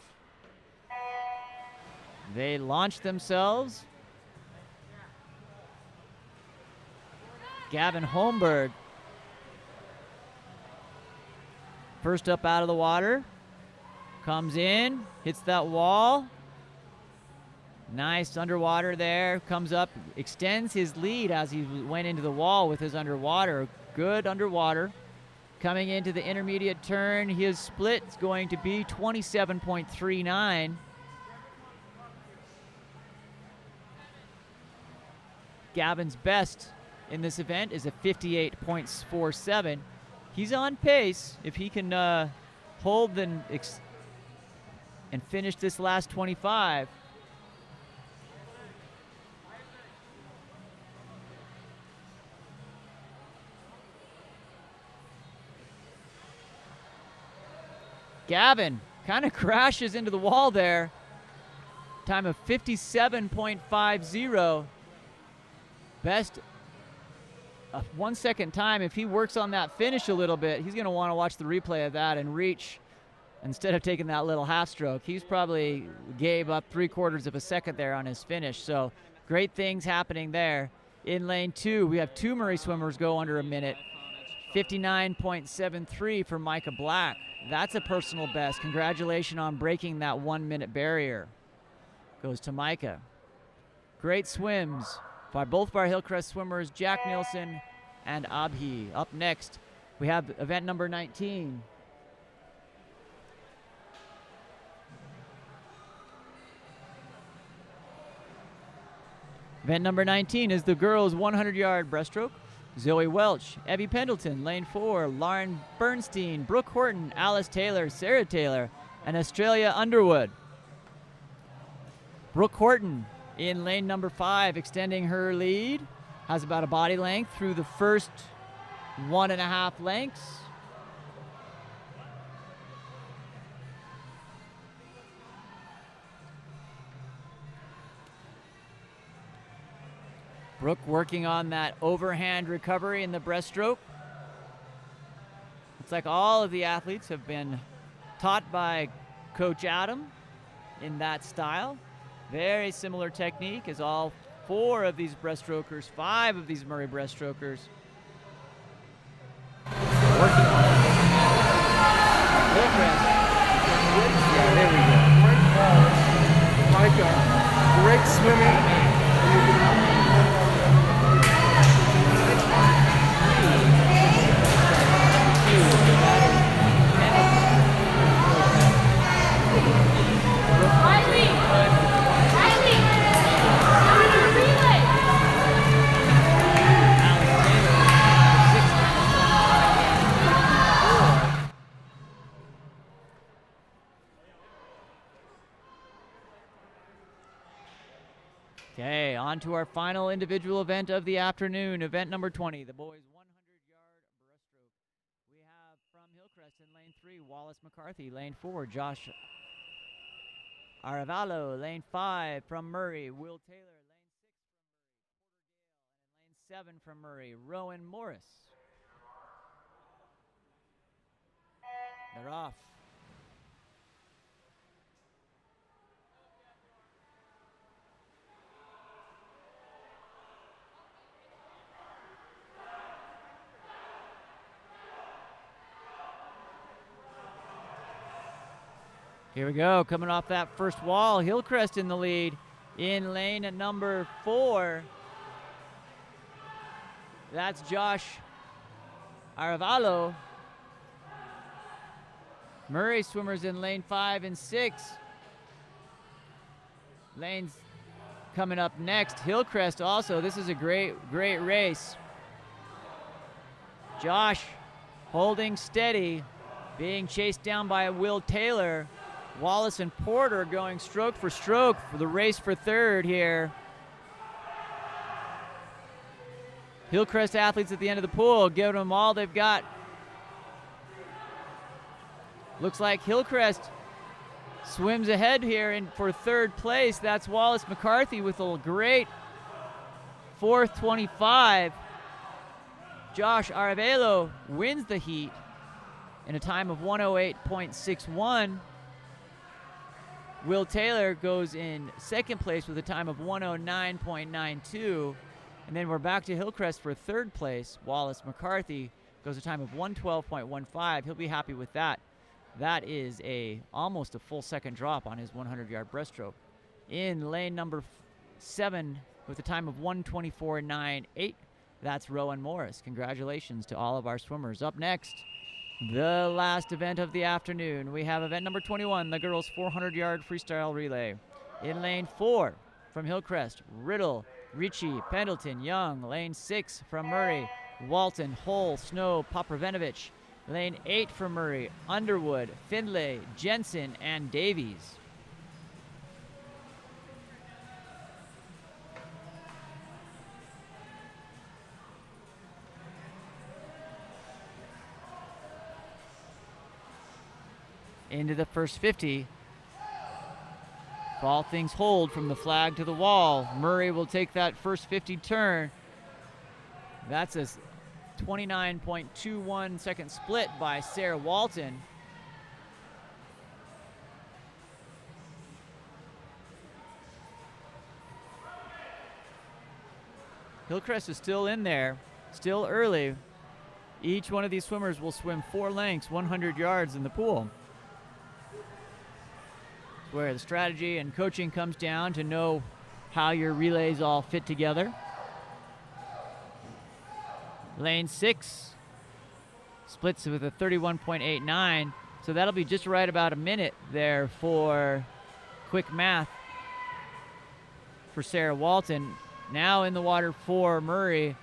They launch themselves. Gavin Holmberg, first up out of the water, comes in, hits that wall. Nice underwater there, comes up, extends his lead as he went into the wall with his underwater. Good underwater. Coming into the intermediate turn, his split is going to be 27.39. Gavin's best in this event is a 58.47. He's on pace. If he can hold and finish this last 25. Gavin kind of crashes into the wall there. Time of 57.50. Best 1 second time. If he works on that finish a little bit, he's going to want to watch the replay of that and reach instead of taking that little half stroke. He's probably gave up 3/4 of a second there on his finish. So great things happening there. In lane 2, we have 2 Murray swimmers go under a minute. 59.73 for Micah Black. That's a personal best. Congratulations on breaking that 1-minute barrier. Goes to Micah. Great swims by both of our Hillcrest swimmers, Jack Nielsen and Abhi. Up next, we have event number 19. Event number 19 is the girls' 100-yard breaststroke. Zoe Welch, Evie Pendleton, lane 4, Lauren Bernstein, Brooke Horton, Alice Taylor, Sarah Taylor, and Australia Underwood. Brooke Horton in lane number 5, extending her lead, has about a body length through the first 1.5 lengths. Brooke working on that overhand recovery in the breaststroke. It's like all of the athletes have been taught by Coach Adam in that style. Very similar technique as all 4 of these breaststrokers, 5 of these Murray breaststrokers. Working on it. Hillcrest. Yeah, there we go. Great ball. Micah, great swimming. on to our final individual event of the afternoon, event number 20, the boys 100-yard breaststroke. We have from Hillcrest in lane 3, Wallace McCarthy. Lane 4, Josh Aravalo. Lane 5 from Murray, Will Taylor. Lane 6 from Murray, Porter Gale. And in lane 7 from Murray, Rowan Morris. They're off. Here we go, coming off that first wall, Hillcrest in the lead in lane at number 4. That's Josh Aravalo. Murray swimmers in lane 5 and 6. Lanes coming up next. Hillcrest also. This is a great race. Josh holding steady, being chased down by Will Taylor. Wallace and Porter going stroke for stroke for the race for third here. Hillcrest athletes at the end of the pool, giving them all they've got. Looks like Hillcrest swims ahead here for third place. That's Wallace McCarthy with a great 4:25. Josh Aravalo wins the heat in a time of 1:08.61. Will Taylor goes in second place with a time of 1:09.92. And then we're back to Hillcrest for third place. Wallace McCarthy goes a time of 1:12.15. He'll be happy with that. That is almost a full second drop on his 100-yard breaststroke. In lane number 7 with a time of 1:24.98, that's Rowan Morris. Congratulations to all of our swimmers. Up next, the last event of the afternoon. We have event number 21, the girls 400-yard freestyle relay. In lane 4 from Hillcrest, Riddle, Ricci, Pendleton, Young. Lane 6 from Murray, Walton, Hull, Snow, Popovenovic. Lane 8 from Murray, Underwood, Findlay, Jensen, and Davies. Into the first 50. If all things hold from the flag to the wall, Murray will take that first 50 turn. That's a 29.21 second split by Sarah Walton. Hillcrest is still in there, still early. Each one of these swimmers will swim 4 lengths, 100 yards in the pool. Where the strategy and coaching comes down to know how your relays all fit together. Lane 6 splits with a 31.89, so that'll be just right about a minute there for quick math for Sarah Walton. Now in the water for Murray,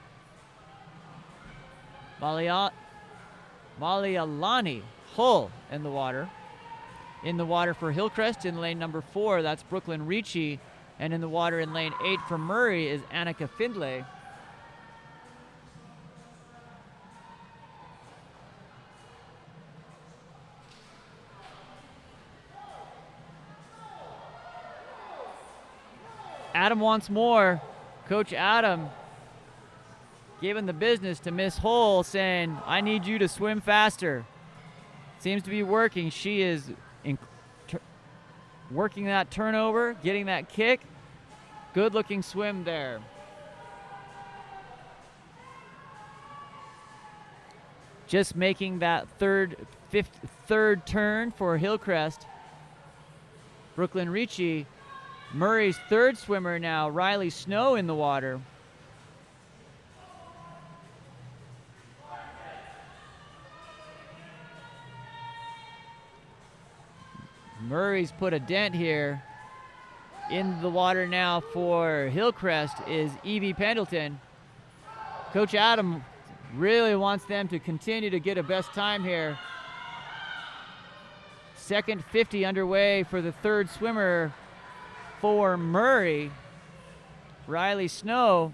Malialani Hull in the water. In the water for Hillcrest in lane number 4, that's Brooklyn Ricci. And in the water in lane 8 for Murray is Annika Findlay. Adam wants more. Coach Adam giving the business to Miss Hull, saying, I need you to swim faster. Seems to be working. She is working that turnover, getting that kick. Good looking swim there. Just making that third turn for Hillcrest. Brooklyn Ricci, Murray's third swimmer now, Riley Snow in the water. Murray's put a dent here. In the water now for Hillcrest is Evie Pendleton. Coach Adam really wants them to continue to get a best time here. Second 50 underway for the third swimmer for Murray. Riley Snow,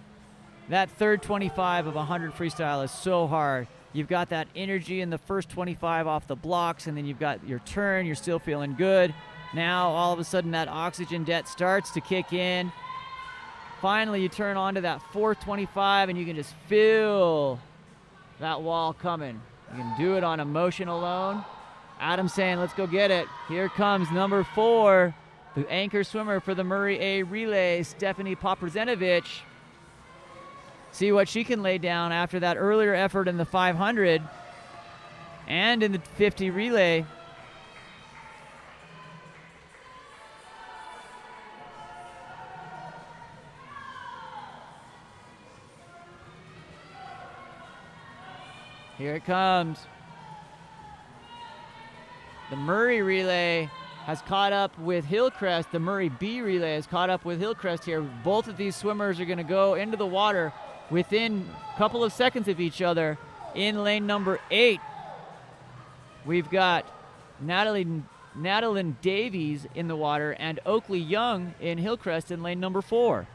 that third 25 of 100 freestyle is so hard. You've got that energy in the first 25 off the blocks, and then you've got your turn. You're still feeling good. Now, all of a sudden, that oxygen debt starts to kick in. Finally, you turn on to that fourth 25, and you can just feel that wall coming. You can do it on emotion alone. Adam's saying, let's go get it. Here comes number 4, the anchor swimmer for the Murray A relay, Stephanie Poprzenovic. See what she can lay down after that earlier effort in the 500 and in the 50 relay. Here it comes. The Murray relay has caught up with Hillcrest. The Murray B relay has caught up with Hillcrest here. Both of these swimmers are going to go into the water within a couple of seconds of each other in lane number 8. We've got Natalie Davies in the water and Oakley Young in Hillcrest in lane number 4.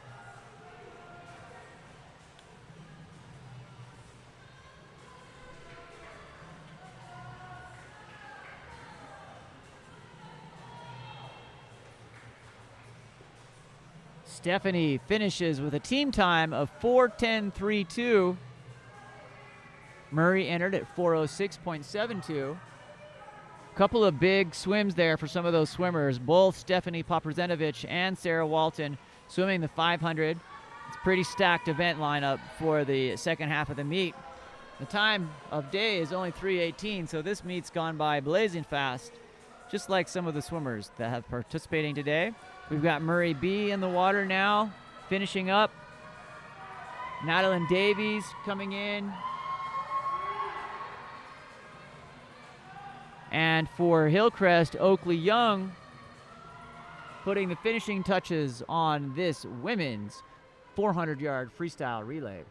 Stephanie finishes with a team time of 4:10.32. Murray entered at 4:06.72. Couple of big swims there for some of those swimmers. Both Stephanie Poprzenovic and Sarah Walton swimming the 500. It's a pretty stacked event lineup for the second half of the meet. The time of day is only 3:18, so this meet's gone by blazing fast, just like some of the swimmers that have participating today. We've got Murray B in the water now, finishing up. Natalie Davies coming in. And for Hillcrest, Oakley Young putting the finishing touches on this women's 400-yard freestyle relay.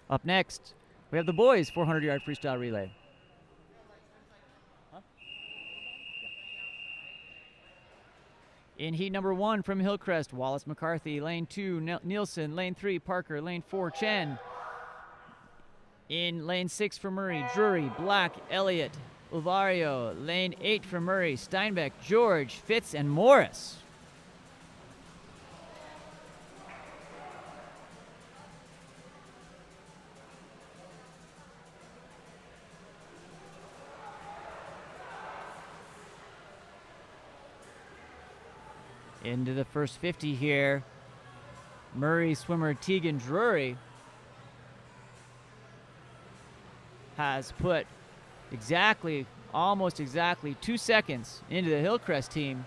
Up next, we have the boys' 400-yard freestyle relay. In heat number 1 from Hillcrest, Wallace McCarthy. Lane 2, Nielsen. Lane 3, Parker. Lane 4, Chen. In lane 6 for Murray, Drury, Black, Elliott, Uvario. Lane 8 for Murray, Steinbeck, George, Fitz, and Morris. Into the first 50 here. Murray swimmer Tegan Drury has put almost exactly 2 seconds into the Hillcrest team.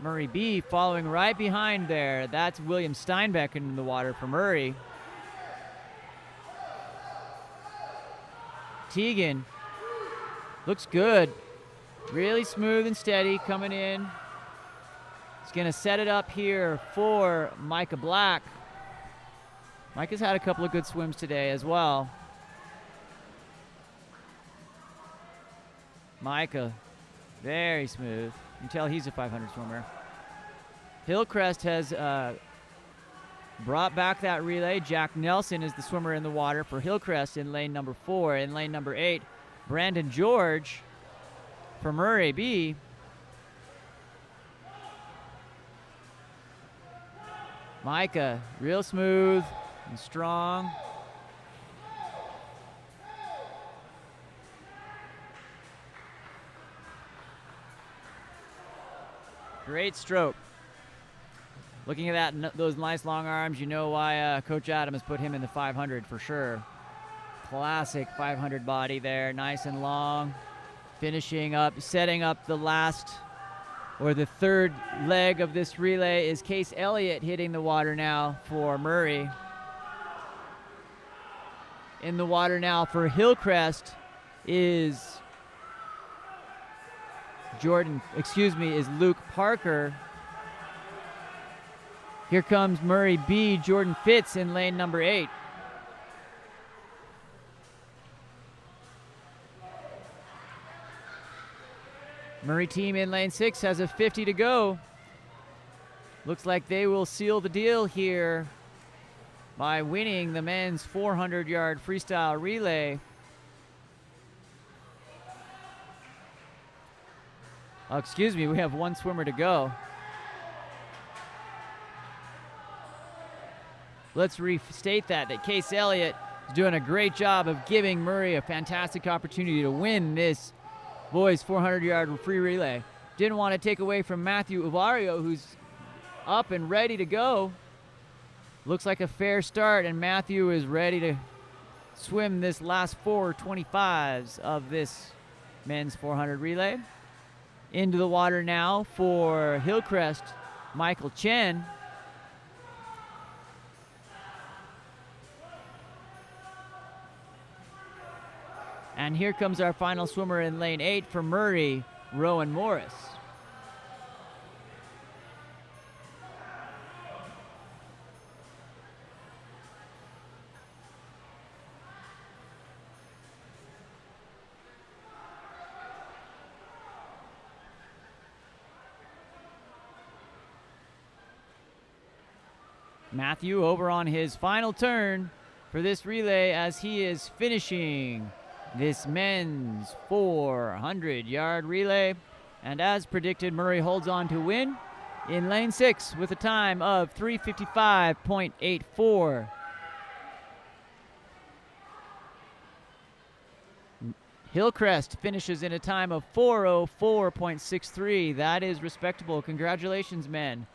Murray B following right behind there. That's William Steinbeck in the water for Murray. Tegan looks good. Really smooth and steady coming in. He's going to set it up here for Micah Black. Micah's had a couple of good swims today as well. Micah, very smooth. You can tell he's a 500 swimmer. Hillcrest has brought back that relay. Jack Nelson is the swimmer in the water for Hillcrest in lane number 4. In lane number 8, Brandon George for Murray B. Micah, real smooth and strong. Great stroke. Looking at that, those nice long arms, you know why Coach Adam has put him in the 500 for sure. Classic 500 body there, nice and long. Finishing up, setting up the last or the third leg of this relay is Case Elliott hitting the water now for Murray. In the water now for Hillcrest is Luke Parker. Here comes Murray B, Jordan Fitz in lane number 8. Murray team in lane 6 has a 50 to go. Looks like they will seal the deal here by winning the men's 400-yard freestyle relay. Oh, excuse me, we have one swimmer to go. Let's restate that Case Elliott is doing a great job of giving Murray a fantastic opportunity to win this boys 400-yard free relay. Didn't want to take away from Matthew Uvario, who's up and ready to go. Looks like a fair start, and Matthew is ready to swim this last 4:25s of this men's 400 relay. Into the water now for Hillcrest, Michael Chen. And here comes our final swimmer in lane 8 for Murray, Rowan Morris. Matthew over on his final turn for this relay as he is finishing this men's 400-yard relay. And as predicted, Murray holds on to win in lane 6 with a time of 3:55.84. Hillcrest finishes in a time of 4:04.63. That is respectable. Congratulations, men.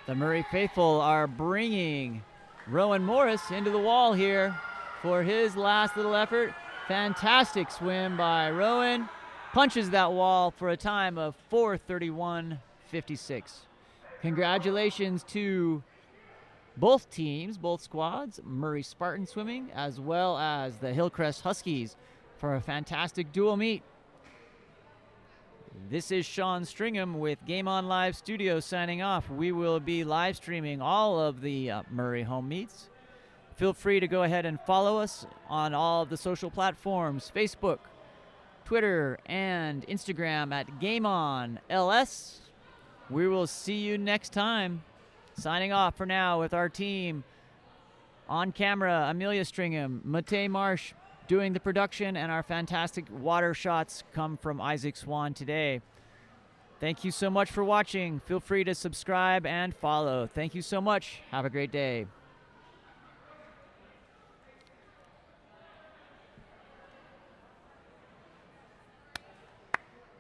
The Murray faithful are bringing Rowan Morris into the wall here for his last little effort. Fantastic swim by Rowan. Punches that wall for a time of 4:31.56. Congratulations to both teams, both squads, Murray Spartan Swimming as well as the Hillcrest Huskies, for a fantastic dual meet. This is Sean Stringham with Game On Live Studio signing off. We will be live streaming all of the Murray home meets. Feel free to go ahead and follow us on all of the social platforms, Facebook, Twitter, and Instagram at Game On LS. We will see you next time. Signing off for now with our team. On camera, Amelia Stringham, Matej Marsh doing the production, and our fantastic water shots come from Isaac Swan today. Thank you so much for watching. Feel free to subscribe and follow. Thank you so much. Have a great day.